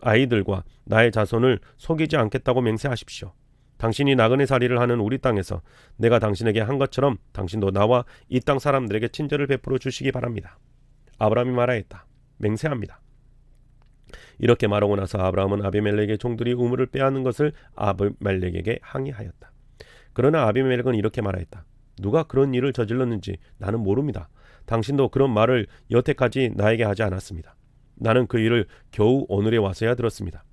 아이들과 나의 자손을 속이지 않겠다고 맹세하십시오. 당신이 나그네살이를 하는 우리 땅에서 내가 당신에게 한 것처럼 당신도 나와 이 땅 사람들에게 친절을 베풀어 주시기 바랍니다. 아브라함이 말하였다. 맹세합니다. 이렇게 말하고 나서 아브라함은 아비멜렉의 종들이 우물을 빼앗는 것을 아비멜렉에게 항의하였다. 그러나 아비멜렉은 이렇게 말하였다. 누가 그런 일을 저질렀는지 나는 모릅니다. 당신도 그런 말을 여태까지 나에게 하지 않았습니다. 나는 그 일을 겨우 오늘에 와서야 들었습니다.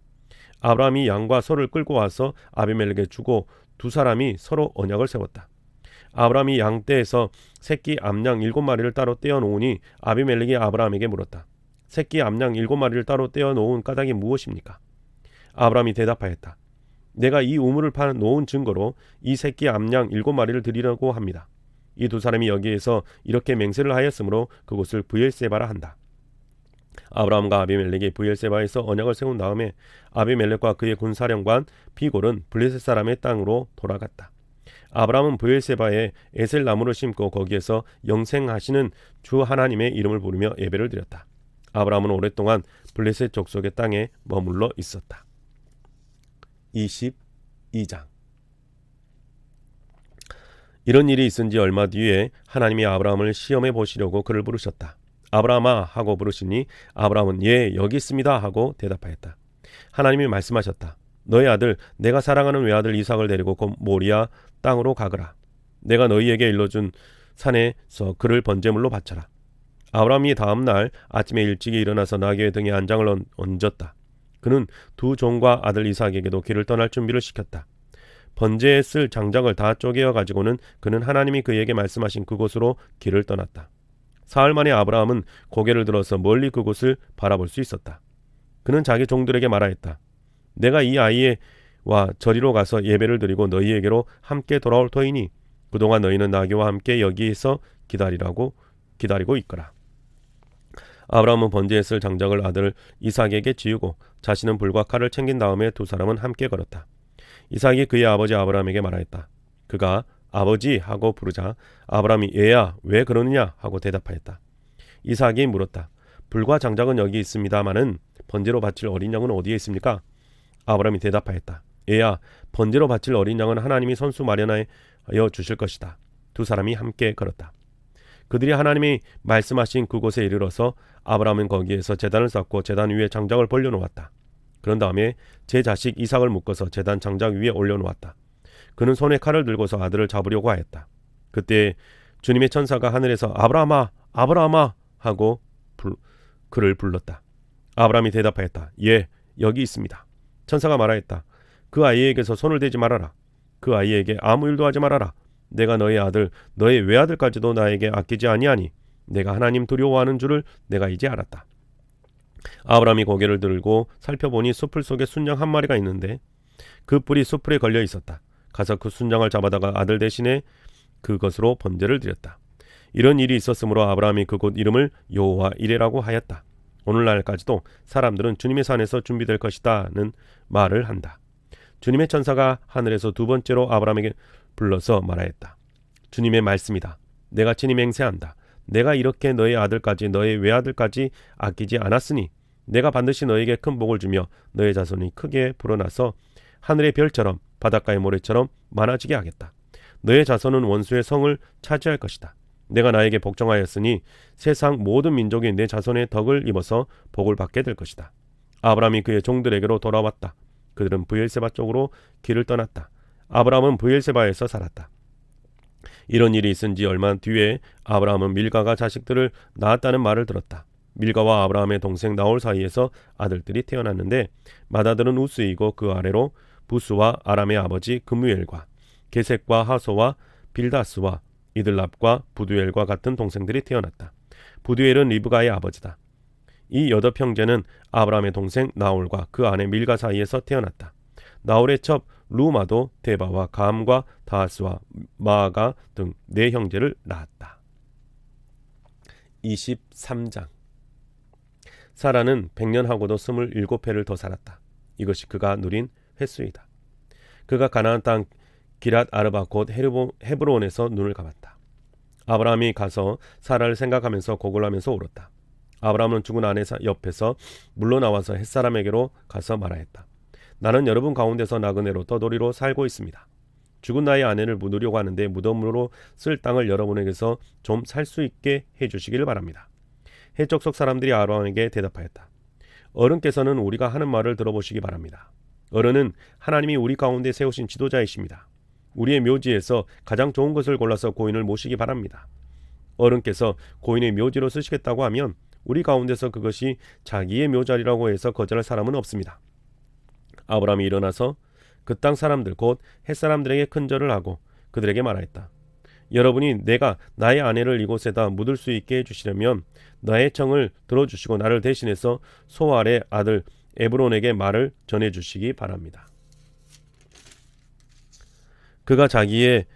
아브라함이 양과 소를 끌고 와서 아비멜렉에 주고 두 사람이 서로 언약을 세웠다. 아브라함이 양떼에서 새끼 암양 7마리를 따로 떼어 놓으니 아비멜렉이 아브라함에게 물었다. 새끼 암양 7마리를 따로 떼어 놓은 까닭이 무엇입니까? 아브라함이 대답하였다. 내가 이 우물을 파 놓은 증거로 이 새끼 암양 7마리를 드리려고 합니다. 이 두 사람이 여기에서 이렇게 맹세를 하였으므로 그곳을 브엘세바라 한다. 아브라함과 아비멜렉이 브엘세바에서 언약을 세운 다음에 아비멜렉과 그의 군사령관 비골은 블레셋 사람의 땅으로 돌아갔다. 아브라함은 브엘세바에 에셀 나무를 심고 거기에서 영생하시는 주 하나님의 이름을 부르며 예배를 드렸다. 아브라함은 오랫동안 블레셋 족속의 땅에 머물러 있었다. 22장. 이런 일이 있은 지 얼마 뒤에 하나님이 아브라함을 시험해 보시려고 그를 부르셨다. 아브라함아 하고 부르시니 아브라함은 예 여기 있습니다 하고 대답하였다. 하나님이 말씀하셨다. 너의 아들 내가 사랑하는 외아들 이삭을 데리고 곧 모리아 땅으로 가거라. 내가 너희에게 일러준 산에서 그를 번제물로 바쳐라. 아브라함이 다음 날 아침에 일찍이 일어나서 나귀의 등에 안장을 얹었다. 그는 두 종과 아들 이삭에게도 길을 떠날 준비를 시켰다. 번제에 쓸 장작을 다 쪼개어 가지고는 그는 하나님이 그에게 말씀하신 그곳으로 길을 떠났다. 사흘 만에 아브라함은 고개를 들어서 멀리 그곳을 바라볼 수 있었다. 그는 자기 종들에게 말하였다. 내가 이 아이와 저리로 가서 예배를 드리고 너희에게로 함께 돌아올 터이니 그동안 너희는 나귀와 함께 여기에서 기다리고 있거라. 아브라함은 번제에 쓸 장작을 아들 이삭에게 지우고 자신은 불과 칼을 챙긴 다음에 두 사람은 함께 걸었다. 이삭이 그의 아버지 아브라함에게 말하였다. 그가 아버지 하고 부르자 아브라함이 얘야 왜 그러느냐 하고 대답하였다. 이삭이 물었다. 불과 장작은 여기 있습니다마는 번제로 바칠 어린 양은 어디에 있습니까? 아브라함이 대답하였다. 얘야 번제로 바칠 어린 양은 하나님이 선수 마련하여 주실 것이다. 두 사람이 함께 걸었다. 그들이 하나님이 말씀하신 그곳에 이르러서 아브라함은 거기에서 제단을 쌓고 제단 위에 장작을 벌려놓았다. 그런 다음에 제 자식 이삭을 묶어서 제단 장작 위에 올려놓았다. 그는 손에 칼을 들고서 아들을 잡으려고 하였다. 그때 주님의 천사가 하늘에서 아브라함아 아브라함아 하고 그를 불렀다. 아브라함이 대답하였다. 예, 여기 있습니다. 천사가 말하였다. 그 아이에게서 손을 대지 말아라. 그 아이에게 아무 일도 하지 말아라. 내가 너의 아들, 너의 외아들까지도 나에게 아끼지 아니하니 내가 하나님 두려워하는 줄을 내가 이제 알았다. 아브라함이 고개를 들고 살펴보니 숲을 속에 순양 한 마리가 있는데 그 뿔이 숯불에 걸려 있었다. 가서 그 순양을 잡아다가 아들 대신에 그것으로 번제를 드렸다. 이런 일이 있었으므로 아브라함이 그곳 이름을 여호와 이레라고 하였다. 오늘날까지도 사람들은 주님의 산에서 준비될 것이다는 말을 한다. 주님의 천사가 하늘에서 두 번째로 아브라함에게 불러서 말하였다. 주님의 말씀이다. 내가 친히 맹세한다. 내가 이렇게 너의 아들까지 너의 외아들까지 아끼지 않았으니 내가 반드시 너에게 큰 복을 주며 너의 자손이 크게 불어나서 하늘의 별처럼 바닷가의 모래처럼 많아지게 하겠다. 너의 자손은 원수의 성을 차지할 것이다. 내가 나에게 복종하였으니 세상 모든 민족이 내 자손의 덕을 입어서 복을 받게 될 것이다. 아브라함이 그의 종들에게로 돌아왔다. 그들은 브엘세바 쪽으로 길을 떠났다. 아브라함은 브엘세바에서 살았다. 이런 일이 있은 지 얼마 뒤에 아브라함은 밀가가 자식들을 낳았다는 말을 들었다. 밀가와 아브라함의 동생 나홀 사이에서 아들들이 태어났는데 맏아들은 우스이고 그 아래로 부스와 아람의 아버지 그무엘과 게색과 하소와 빌다스와 이들랍과 부두엘과 같은 동생들이 태어났다. 부두엘은 리브가의 아버지다. 이 여덟 형제는 아브라함의 동생 나홀과 그 아내 밀가 사이에서 태어났다. 나홀의 첩 루마도 데바와 감과 다하스와 마아가 등 네 형제를 낳았다. 23장. 사라는 100년하고도 27해를 더 살았다. 이것이 그가 누린 횟수이다. 그가 가나안 땅 기랏 아르바 곧 헤브론에서 눈을 감았다. 아브라함이 가서 사라를 생각하면서 곡을하면서 울었다. 아브라함은 죽은 아내 옆에서 물러나와서 햇사람에게로 가서 말하였다. 나는 여러분 가운데서 나그네로 떠돌이로 살고 있습니다. 죽은 나의 아내를 묻으려고 하는데 무덤으로 쓸 땅을 여러분에게서 좀 살 수 있게 해주시기를 바랍니다. 해족속 사람들이 아브라함에게 대답하였다. 어른께서는 우리가 하는 말을 들어보시기 바랍니다. 어른은 하나님이 우리 가운데 세우신 지도자이십니다. 우리의 묘지에서 가장 좋은 것을 골라서 고인을 모시기 바랍니다. 어른께서 고인의 묘지로 쓰시겠다고 하면 우리 가운데서 그것이 자기의 묘자리라고 해서 거절할 사람은 없습니다. 아브라함이 일어나서 그 땅 사람들 곧 햇사람들에게 큰절을 하고 그들에게 말하였다. 여러분이 내가 나의 아내를 이곳에다 묻을 수 있게 해주시려면 나의 청을 들어주시고 나를 대신해서 소알의 아들 에브론에게 말을 전해주시기 바랍니다. 그가 자기의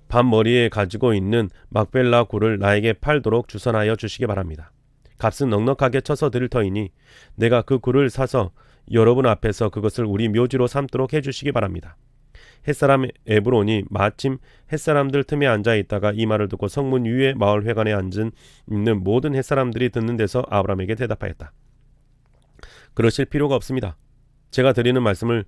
밤머리에 가지고 있는 막벨라 굴을 나에게 팔도록 주선하여 주시기 바랍니다. 값은 넉넉하게 쳐서 드릴 터이니 내가 그 굴을 사서 여러분 앞에서 그것을 우리 묘지로 삼도록 해주시기 바랍니다. 햇사람 에브론이 마침 햇사람들 틈에 앉아 있다가 이 말을 듣고 성문 위에 마을 회관에 있는 모든 햇사람들이 듣는 데서 아브라함에게 대답하였다. 그러실 필요가 없습니다. 제가 드리는 말씀을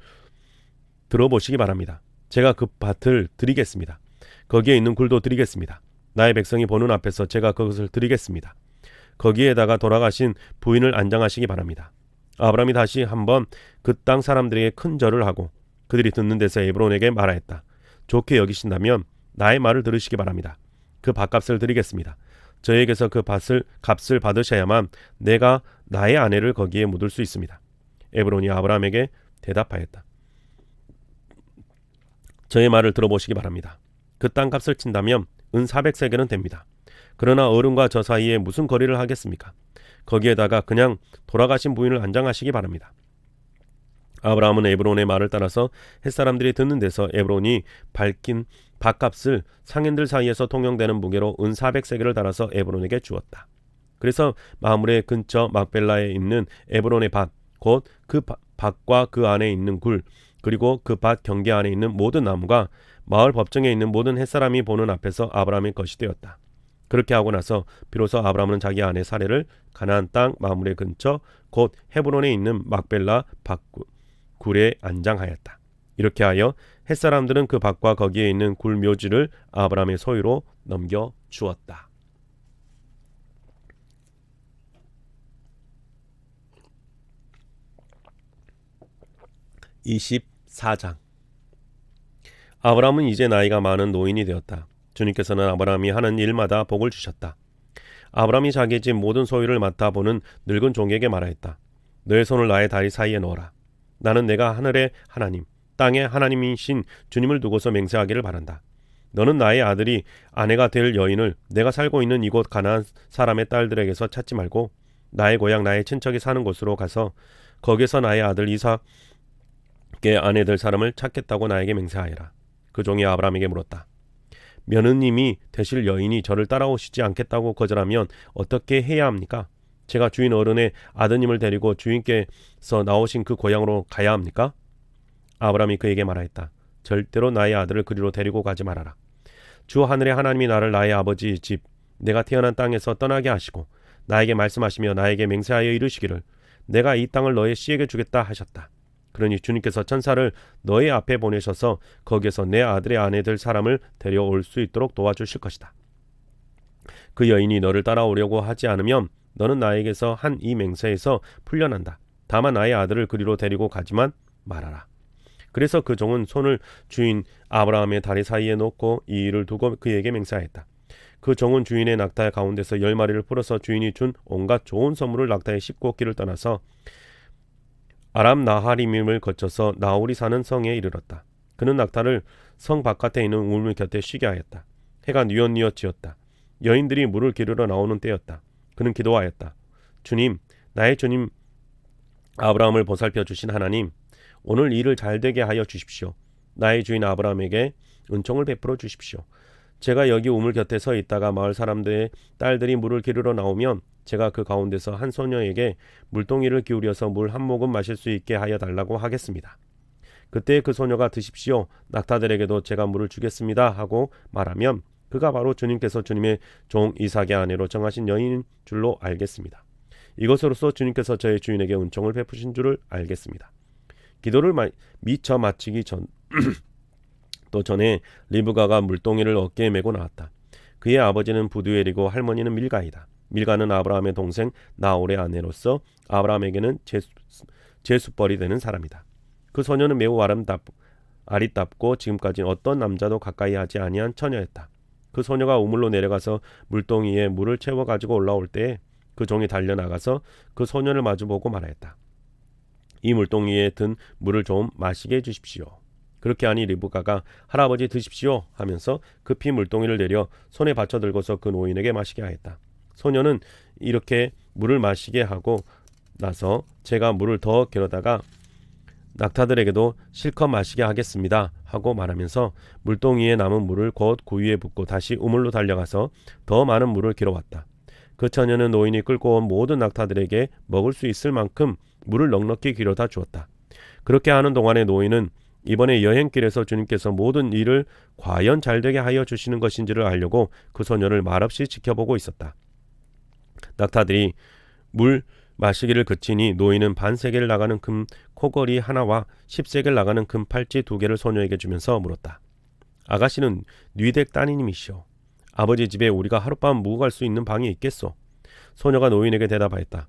들어보시기 바랍니다. 제가 그 밭을 드리겠습니다. 거기에 있는 굴도 드리겠습니다. 나의 백성이 보는 앞에서 제가 그것을 드리겠습니다. 거기에다가 돌아가신 부인을 안장하시기 바랍니다. 아브라함이 다시 한번 그 땅 사람들에게 큰 절을 하고 그들이 듣는 데서 에브론에게 말하였다. 좋게 여기신다면 나의 말을 들으시기 바랍니다. 그 밭값을 드리겠습니다. 저에게서 그 값을 받으셔야만 내가 나의 아내를 거기에 묻을 수 있습니다. 에브론이 아브라함에게 대답하였다. 저의 말을 들어보시기 바랍니다. 그 땅값을 친다면 은 400세겔은 됩니다. 그러나 어른과 저 사이에 무슨 거리를 하겠습니까? 거기에다가 그냥 돌아가신 부인을 안장하시기 바랍니다. 아브라함은 에브론의 말을 따라서 햇사람들이 듣는 데서 에브론이 밝힌 밭값을 상인들 사이에서 통용되는 무게로 은 400세겔을 달아서 에브론에게 주었다. 그래서 마므레 근처 막벨라에 있는 에브론의 밭, 곧 그 밭과 그 안에 있는 굴, 그리고 그 밭 경계 안에 있는 모든 나무가 마을 법정에 있는 모든 햇사람이 보는 앞에서 아브라함의 것이 되었다. 그렇게 하고 나서 비로소 아브라함은 자기 아내 사레를 가나안 땅 마므레 근처 곧 헤브론에 있는 막벨라 굴에 안장하였다. 이렇게 하여 햇사람들은 그 밭과 거기에 있는 굴 묘지를 아브라함의 소유로 넘겨 주었다. 24장. 아브라함은 이제 나이가 많은 노인이 되었다. 주님께서는 아브라함이 하는 일마다 복을 주셨다. 아브라함이 자기 집 모든 소유를 맡아보는 늙은 종에게 말하였다. 너의 손을 나의 다리 사이에 넣어라. 나는 내가 하늘의 하나님, 땅의 하나님이신 주님을 두고서 맹세하기를 바란다. 너는 나의 아들이 아내가 될 여인을 내가 살고 있는 이곳 가나안 사람의 딸들에게서 찾지 말고 나의 고향 나의 친척이 사는 곳으로 가서 거기서 나의 아들 이삭의 아내 될 사람을 찾겠다고 나에게 맹세하여라. 그 종이 아브라함에게 물었다. 며느님이 되실 여인이 저를 따라오시지 않겠다고 거절하면 어떻게 해야 합니까? 제가 주인 어른의 아드님을 데리고 주인께서 나오신 그 고향으로 가야 합니까? 아브라함이 그에게 말하였다. 절대로 나의 아들을 그리로 데리고 가지 말아라. 주 하늘의 하나님이 나를 나의 아버지 집 내가 태어난 땅에서 떠나게 하시고 나에게 말씀하시며 나에게 맹세하여 이르시기를 내가 이 땅을 너의 씨에게 주겠다 하셨다. 그러니 주님께서 천사를 너의 앞에 보내셔서 거기에서 내 아들의 아내 될 사람을 데려올 수 있도록 도와주실 것이다. 그 여인이 너를 따라오려고 하지 않으면 너는 나에게서 한 이 맹세에서 풀려난다. 다만 나의 아들을 그리로 데리고 가지만 말아라. 그래서 그 종은 손을 주인 아브라함의 다리 사이에 놓고 이 일을 두고 그에게 맹세하였다. 그 종은 주인의 낙타 가운데서 10마리를 풀어서 주인이 준 온갖 좋은 선물을 낙타에 싣고 길을 떠나서 아람 나하림을 거쳐서 나홀이 사는 성에 이르렀다. 그는 낙타를 성 바깥에 있는 우물 곁에 쉬게 하였다. 해가 뉘엿뉘엿 지었다. 여인들이 물을 기르러 나오는 때였다. 그는 기도하였다. 주님, 나의 주님 아브라함을 보살펴 주신 하나님, 오늘 일을 잘되게 하여 주십시오. 나의 주인 아브라함에게 은총을 베풀어 주십시오. 제가 여기 우물 곁에 서 있다가 마을 사람들의 딸들이 물을 기르러 나오면 제가 그 가운데서 한 소녀에게 물동이를 기울여서 물 한 모금 마실 수 있게 하여 달라고 하겠습니다. 그때 그 소녀가 드십시오. 낙타들에게도 제가 물을 주겠습니다 하고 말하면 그가 바로 주님께서 주님의 종 이삭의 아내로 정하신 여인인 줄로 알겠습니다. 이것으로써 주님께서 저의 주인에게 은총을 베푸신 줄을 알겠습니다. 기도를 미처 마치기 또 전에 리브가가 물동이를 어깨에 메고 나왔다. 그의 아버지는 부두엘이고 할머니는 밀가이다. 밀가는 아브라함의 동생 나홀의 아내로서 아브라함에게는 제숫벌이 되는 사람이다. 그 소녀는 매우 아리답고 지금까지 어떤 남자도 가까이 하지 아니한 처녀였다. 그 소녀가 우물로 내려가서 물동이에 물을 채워 가지고 올라올 때에 그 종이 달려나가서 그 소녀를 마주보고 말하였다. 이 물동이에 든 물을 좀 마시게 해주십시오. 그렇게 하니 리브가가 할아버지 드십시오 하면서 급히 물동이를 내려 손에 받쳐 들고서 그 노인에게 마시게 하였다. 소녀는 이렇게 물을 마시게 하고 나서 제가 물을 더 길어다가 낙타들에게도 실컷 마시게 하겠습니다 하고 말하면서 물동이에 남은 물을 곧 구유에 붓고 다시 우물로 달려가서 더 많은 물을 길어왔다. 그 처녀는 노인이 끌고 온 모든 낙타들에게 먹을 수 있을 만큼 물을 넉넉히 길어다 주었다. 그렇게 하는 동안에 노인은 이번에 여행길에서 주님께서 모든 일을 과연 잘되게 하여 주시는 것인지를 알려고 그 소녀를 말없이 지켜보고 있었다. 낙타들이 물 마시기를 그치니 노인은 반세겔 나가는 금 코걸이 하나와 10세겔 나가는 금 팔찌 2개를 소녀에게 주면서 물었다. 아가씨는 뉘댁 따님이시오. 아버지 집에 우리가 하룻밤 묵어 갈 수 있는 방이 있겠소? 소녀가 노인에게 대답하였다.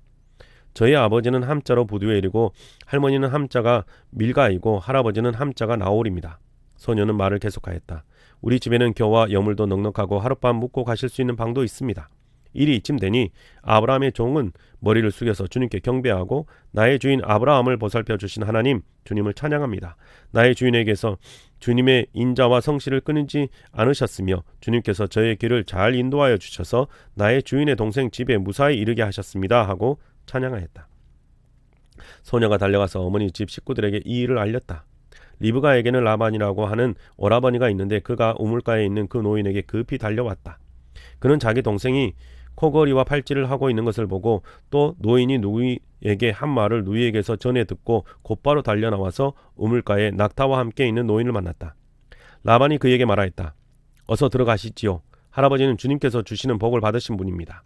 저희 아버지는 함자로 부두엘이고 할머니는 함자가 밀가이고 할아버지는 함자가 나홀입니다. 소녀는 말을 계속하였다. 우리 집에는 겨와 여물도 넉넉하고 하룻밤 묵고 가실 수 있는 방도 있습니다. 일이 이쯤 되니 아브라함의 종은 머리를 숙여서 주님께 경배하고 나의 주인 아브라함을 보살펴 주신 하나님 주님을 찬양합니다. 나의 주인에게서 주님의 인자와 성실을 끊이지 않으셨으며 주님께서 저의 길을 잘 인도하여 주셔서 나의 주인의 동생 집에 무사히 이르게 하셨습니다 하고 찬양하였다. 소녀가 달려가서 어머니 집 식구들에게 이 일을 알렸다. 리브가에게는 라반이라고 하는 오라버니가 있는데 그가 우물가에 있는 그 노인에게 급히 달려왔다. 그는 자기 동생이 코걸이와 팔찌를 하고 있는 것을 보고 또 노인이 누이에게 한 말을 누이에게서 전해 듣고 곧바로 달려나와서 우물가에 낙타와 함께 있는 노인을 만났다. 라반이 그에게 말하였다. 어서 들어가시지요. 할아버지는 주님께서 주시는 복을 받으신 분입니다.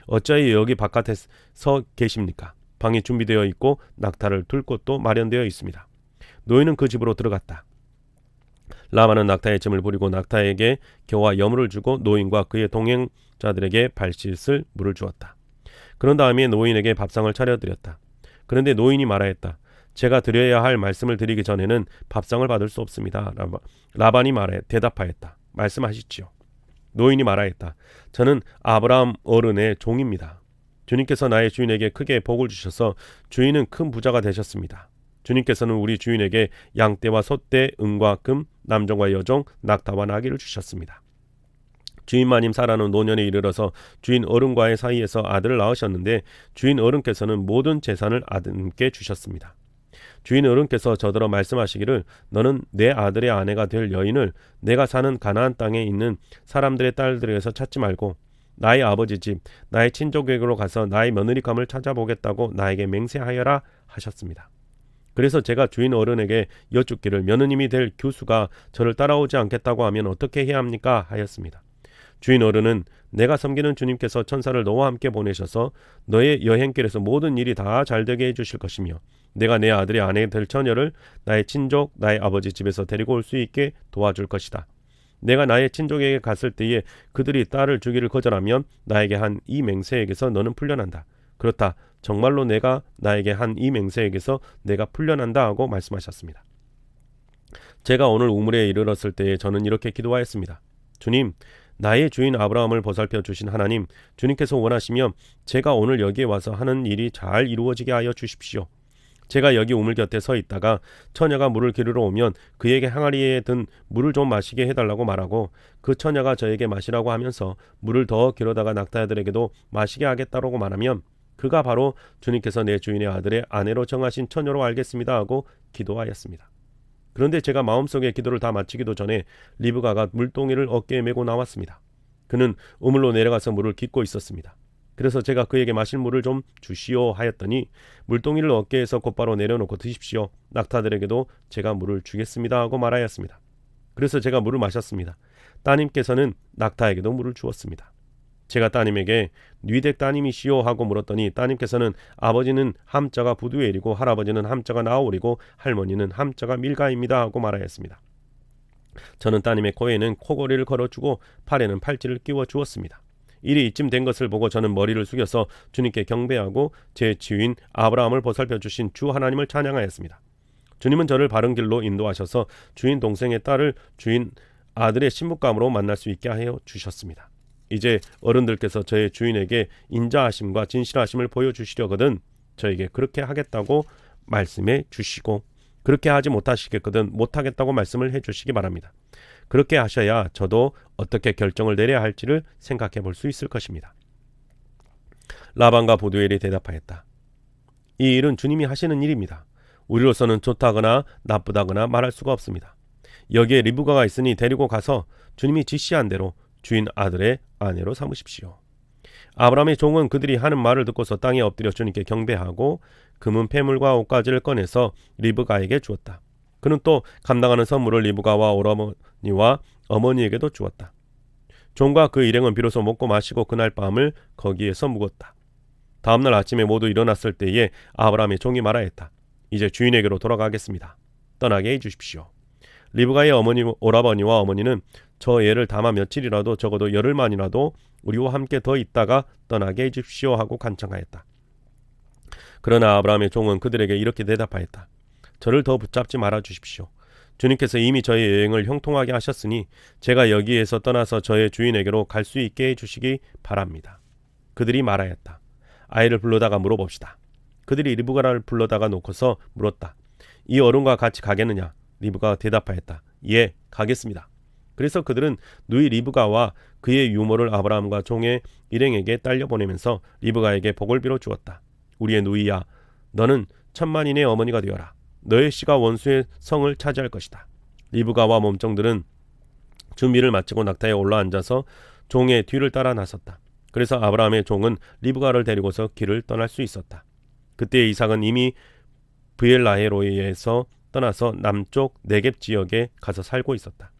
어찌하여 여기 바깥에 서 계십니까? 방이 준비되어 있고 낙타를 둘 곳도 마련되어 있습니다. 노인은 그 집으로 들어갔다. 라반은 낙타의 짐을 부리고 낙타에게 겨와 여물을 주고 노인과 그의 동행자들에게 발씻을 물을 주었다. 그런 다음에 노인에게 밥상을 차려드렸다. 그런데 노인이 말하였다. 제가 드려야 할 말씀을 드리기 전에는 밥상을 받을 수 없습니다. 라반이 대답하였다. 말씀하시지요. 노인이 말하였다. 저는 아브라함 어른의 종입니다. 주님께서 나의 주인에게 크게 복을 주셔서 주인은 큰 부자가 되셨습니다. 주님께서는 우리 주인에게 양떼와 소떼, 은과 금, 남종과 여종, 낙타와 나귀를 주셨습니다. 주인 마님 사라는 노년에 이르러서 주인 어른과의 사이에서 아들을 낳으셨는데 주인 어른께서는 모든 재산을 아들께 주셨습니다. 주인 어른께서 저더러 말씀하시기를 너는 내 아들의 아내가 될 여인을 내가 사는 가나안 땅에 있는 사람들의 딸들에게서 찾지 말고 나의 아버지 집, 나의 친족에게로 가서 나의 며느리감을 찾아보겠다고 나에게 맹세하여라 하셨습니다. 그래서 제가 주인 어른에게 여쭙기를 며느님이 될 교수가 저를 따라오지 않겠다고 하면 어떻게 해야 합니까? 하였습니다. 주인 어른은 내가 섬기는 주님께서 천사를 너와 함께 보내셔서 너의 여행길에서 모든 일이 다 잘되게 해주실 것이며 내가 내 아들의 아내 될 처녀를 나의 친족, 나의 아버지 집에서 데리고 올 수 있게 도와줄 것이다. 내가 나의 친족에게 갔을 때에 그들이 딸을 주기를 거절하면 나에게 한 이 맹세에게서 너는 풀려난다. 그렇다. 정말로 내가 나에게 한 이 맹세에게서 내가 풀려난다 하고 말씀하셨습니다. 제가 오늘 우물에 이르렀을 때에 저는 이렇게 기도하였습니다. 주님, 나의 주인 아브라함을 보살펴 주신 하나님, 주님께서 원하시면 제가 오늘 여기에 와서 하는 일이 잘 이루어지게 하여 주십시오. 제가 여기 우물 곁에 서 있다가 처녀가 물을 기르러 오면 그에게 항아리에 든 물을 좀 마시게 해달라고 말하고 그 처녀가 저에게 마시라고 하면서 물을 더 기르다가 낙타들에게도 마시게 하겠다라고 말하면 그가 바로 주님께서 내 주인의 아들의 아내로 정하신 처녀로 알겠습니다 하고 기도하였습니다. 그런데 제가 마음속에 기도를 다 마치기도 전에 리브가가 물동이를 어깨에 메고 나왔습니다. 그는 우물로 내려가서 물을 깃고 있었습니다. 그래서 제가 그에게 마실 물을 좀 주시오 하였더니 물동이를 어깨에서 곧바로 내려놓고 드십시오. 낙타들에게도 제가 물을 주겠습니다 하고 말하였습니다. 그래서 제가 물을 마셨습니다. 따님께서는 낙타에게도 물을 주었습니다. 제가 따님에게 뉘댁 따님이시오 하고 물었더니 따님께서는 아버지는 함자가 부두엘이고 할아버지는 함자가 나홀이고 할머니는 함자가 밀가입니다 하고 말하였습니다. 저는 따님의 코에는 코걸이를 걸어주고 팔에는 팔찌를 끼워 주었습니다. 일이 이쯤 된 것을 보고 저는 머리를 숙여서 주님께 경배하고 제 주인 아브라함을 보살펴 주신 주 하나님을 찬양하였습니다. 주님은 저를 바른 길로 인도하셔서 주인 동생의 딸을 주인 아들의 신부감으로 만날 수 있게 하여 주셨습니다. 이제 어른들께서 저의 주인에게 인자하심과 진실하심을 보여주시려거든 저에게 그렇게 하겠다고 말씀해 주시고 그렇게 하지 못하시겠거든 못하겠다고 말씀을 해주시기 바랍니다. 그렇게 하셔야 저도 어떻게 결정을 내려야 할지를 생각해 볼 수 있을 것입니다. 라반과 부두엘이 대답하였다. 이 일은 주님이 하시는 일입니다. 우리로서는 좋다거나 나쁘다거나 말할 수가 없습니다. 여기에 리브가가 있으니 데리고 가서 주님이 지시한 대로 주인 아들의 아내로 삼으십시오. 아브라함의 종은 그들이 하는 말을 듣고서 땅에 엎드려 주님께 경배하고 금은 패물과 옷가지를 꺼내서 리브가에게 주었다. 그는 또 감당하는 선물을 리브가와 오라버니와 어머니에게도 주었다. 종과 그 일행은 비로소 먹고 마시고 그날 밤을 거기에서 묵었다. 다음날 아침에 모두 일어났을 때에 아브라함의 종이 말하였다. 이제 주인에게로 돌아가겠습니다. 떠나게 해주십시오. 리브가의 어머니 오라버니와 어머니는 저 애를 다만 며칠이라도 적어도 열흘만이라도 우리와 함께 더 있다가 떠나게 해주십시오 하고 간청하였다. 그러나 아브라함의 종은 그들에게 이렇게 대답하였다. 저를 더 붙잡지 말아 주십시오. 주님께서 이미 저의 여행을 형통하게 하셨으니 제가 여기에서 떠나서 저의 주인에게로 갈 수 있게 해주시기 바랍니다. 그들이 말하였다. 아이를 불러다가 물어봅시다. 그들이 리브가를 불러다가 놓고서 물었다. 이 어른과 같이 가겠느냐? 리브가가 대답하였다. 예, 가겠습니다. 그래서 그들은 누이 리브가와 그의 유모를 아브라함과 종의 일행에게 딸려보내면서 리브가에게 복을 빌어 주었다. 우리의 누이야, 너는 천만인의 어머니가 되어라. 너의 씨가 원수의 성을 차지할 것이다. 리브가와 몸종들은 준비를 마치고 낙타에 올라앉아서 종의 뒤를 따라 나섰다. 그래서 아브라함의 종은 리브가를 데리고서 길을 떠날 수 있었다. 그때 이삭은 이미 브엘라헤로이에서 떠나서 남쪽 네겝 지역에 가서 살고 있었다.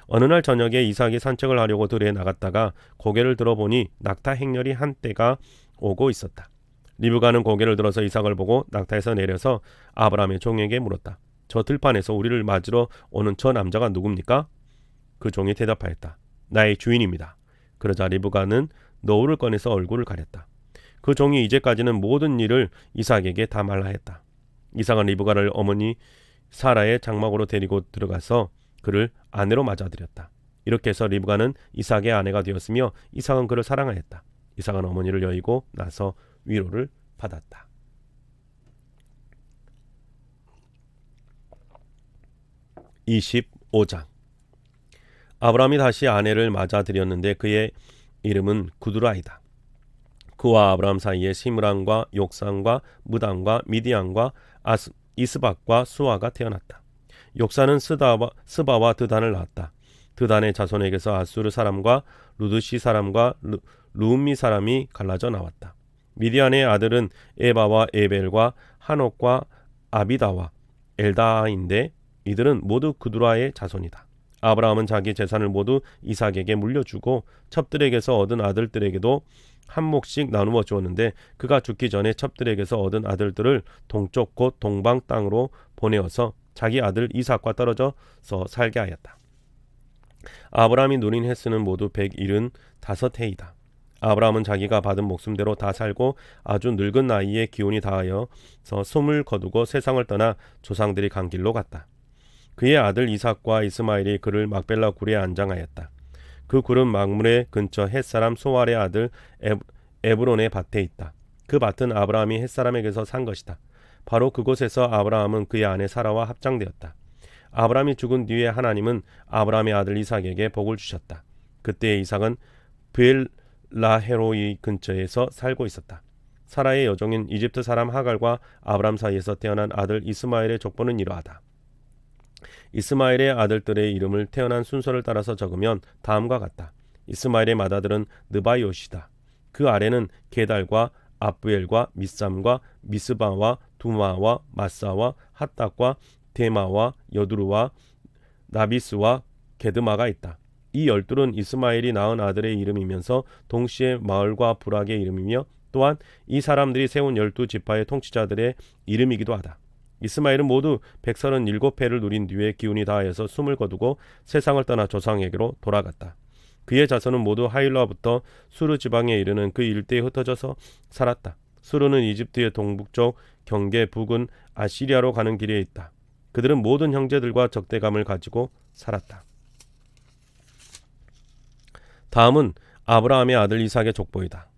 어느 날 저녁에 이삭이 산책을 하려고 들에 나갔다가 고개를 들어보니 낙타 행렬이 한때가 오고 있었다. 리브가는 고개를 들어서 이삭을 보고 낙타에서 내려서 아브라함의 종에게 물었다. 저 들판에서 우리를 맞으러 오는 저 남자가 누굽니까? 그 종이 대답하였다. 나의 주인입니다. 그러자 리브가는 너울을 꺼내서 얼굴을 가렸다. 그 종이 이제까지는 모든 일을 이삭에게 다 말하였다. 이삭은 리브가를 어머니 사라의 장막으로 데리고 들어가서 그를 아내로 맞아들였다. 이렇게 해서 리브가는 이삭의 아내가 되었으며 이삭은 그를 사랑하였다. 이삭은 어머니를 여의고 나서 위로를 받았다. 25장. 아브라함이 다시 아내를 맞아들였는데 그의 이름은 구두라이다. 그와 아브라함 사이에 시므랑과 욕산과 무단과 미디안과 이스박과 수아가 태어났다. 욕산은 스바와 드단을 낳았다. 드단의 자손에게서 아수르 사람과 루드시 사람과 루음미 사람이 갈라져 나왔다. 미디안의 아들은 에바와 에벨과 한옥과 아비다와 엘다인데 이들은 모두 구두라의 자손이다. 아브라함은 자기 재산을 모두 이삭에게 물려주고 첩들에게서 얻은 아들들에게도 한 몫씩 나누어 주었는데 그가 죽기 전에 첩들에게서 얻은 아들들을 동쪽 곧 동방 땅으로 보내어서 자기 아들 이삭과 떨어져서 살게 하였다. 아브라함이 누린 횟수는 모두 175해이다. 아브라함은 자기가 받은 목숨대로 다 살고 아주 늙은 나이에 기운이 다하여서 숨을 거두고 세상을 떠나 조상들이 간 길로 갔다. 그의 아들 이삭과 이스마엘이 그를 막벨라 굴에 안장하였다. 그 굴은 막므레 근처 헷사람 소알의 아들 에브론의 밭에 있다. 그 밭은 아브라함이 헷사람에게서 산 것이다. 바로 그곳에서 아브라함은 그의 아내 사라와 합장되었다. 아브라함이 죽은 뒤에 하나님은 아브라함의 아들 이삭에게 복을 주셨다. 그때 이삭은 브엘라헤로이 근처에서 살고 있었다. 사라의 여종인 이집트 사람 하갈과 아브라함 사이에서 태어난 아들 이스마엘의 족보는 이러하다. 이스마엘의 아들들의 이름을 태어난 순서를 따라서 적으면 다음과 같다. 이스마엘의 맏아들은 느바요시다. 그 아래는 게달과 아브엘과 미삼과 미스바와 두마와 마사와 핫닥과 데마와 여두루와 나비스와 게드마가 있다. 이 12은 이스마엘이 낳은 아들의 이름이면서 동시에 마을과 부락의 이름이며 또한 이 사람들이 세운 12지파의 통치자들의 이름이기도 하다. 이스마엘은 모두 137해를 누린 뒤에 기운이 다하여서 숨을 거두고 세상을 떠나 조상에게로 돌아갔다. 그의 자손은 모두 하일라부터 수르 지방에 이르는 그 일대에 흩어져서 살았다. 수르는 이집트의 동북쪽 경계 북은 아시리아로 가는 길에 있다. 그들은 모든 형제들과 적대감을 가지고 살았다. 다음은 아브라함의 아들 이삭의 족보이다.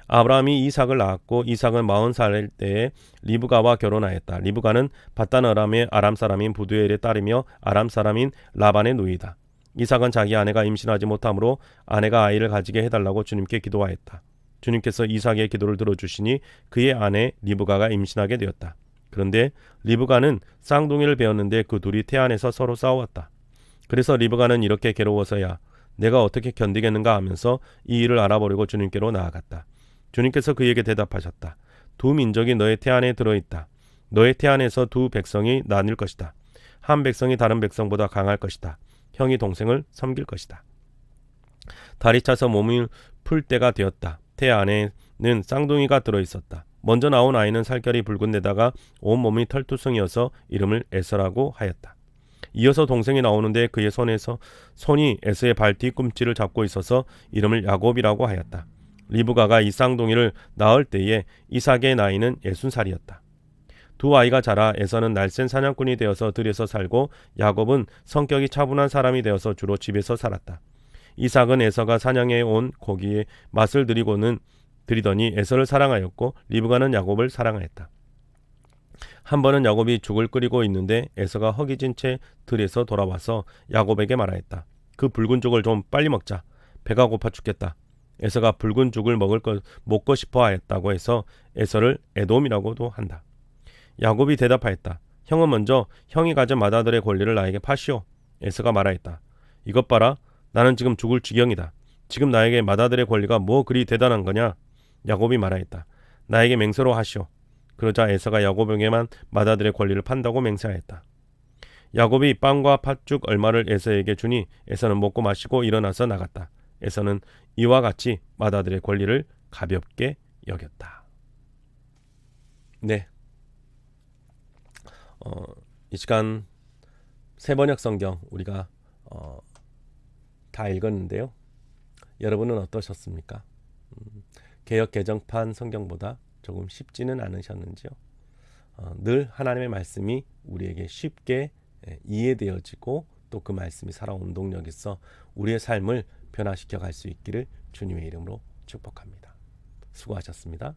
아브라함이 이삭을 낳았고 이삭은 40살 때에 리브가와 결혼하였다. 리브가는 바단 아람의 아람 사람인 부두엘의 딸이며 아람 사람인 라반의 누이다. 이삭은 자기 아내가 임신하지 못하므로 아내가 아이를 가지게 해달라고 주님께 기도하였다. 주님께서 이삭의 기도를 들어주시니 그의 아내 리브가가 임신하게 되었다. 그런데 리브가는 쌍둥이를 배웠는데 그 둘이 태안에서 서로 싸웠다. 그래서 리브가는 이렇게 괴로워서야 내가 어떻게 견디겠는가 하면서 이 일을 알아보려고 주님께로 나아갔다. 주님께서 그에게 대답하셨다. 두 민족이 너의 태안에 들어있다. 너의 태안에서 두 백성이 나뉠 것이다. 한 백성이 다른 백성보다 강할 것이다. 형이 동생을 섬길 것이다. 달이 차서 몸을 풀 때가 되었다. 태 안에는 쌍둥이가 들어있었다. 먼저 나온 아이는 살결이 붉은 데다가 온몸이 털투성이어서 이름을 에서라고 하였다. 이어서 동생이 나오는데 그의 손이 에서의 발 뒤꿈치를 잡고 있어서 이름을 야곱이라고 하였다. 리브가가 이 쌍둥이를 낳을 때에 이삭의 나이는 60살이었다. 두 아이가 자라 에서는 날쌘 사냥꾼이 되어서 들에서 살고 야곱은 성격이 차분한 사람이 되어서 주로 집에서 살았다. 이삭은 에서가 사냥해 온 고기에 맛을 들이더니 에서를 사랑하였고 리브가는 야곱을 사랑하였다. 한 번은 야곱이 죽을 끓이고 있는데 에서가 허기진 채 들에서 돌아와서 야곱에게 말하였다. 그 붉은 죽을 좀 빨리 먹자. 배가 고파 죽겠다. 에서가 붉은 죽을 먹고 싶어 하였다고 해서 에서를 에돔이라고도 한다. 야곱이 대답하였다. 형은 먼저 형이 가진 맏아들의 권리를 나에게 파시오. 에서가 말하였다. 이것 봐라. 나는 지금 죽을 지경이다. 지금 나에게 맏아들의 권리가 뭐 그리 대단한 거냐? 야곱이 말하였다. 나에게 맹세로 하시오. 그러자 에서가 야곱에게만 맏아들의 권리를 판다고 맹세하였다. 야곱이 빵과 팥죽 얼마를 에서에게 주니 에서는 먹고 마시고 일어나서 나갔다. 에서는 이와 같이 맏아들의 권리를 가볍게 여겼다. 네, 이 시간 새번역 성경 우리가 다 읽었는데요. 여러분은 어떠셨습니까? 개역 개정판 성경보다 조금 쉽지는 않으셨는지요? 늘 하나님의 말씀이 우리에게 쉽게 이해되어지고 또 그 말씀이 살아온 동력이 있어 우리의 삶을 변화시켜 갈 수 있기를 주님의 이름으로 축복합니다. 수고하셨습니다.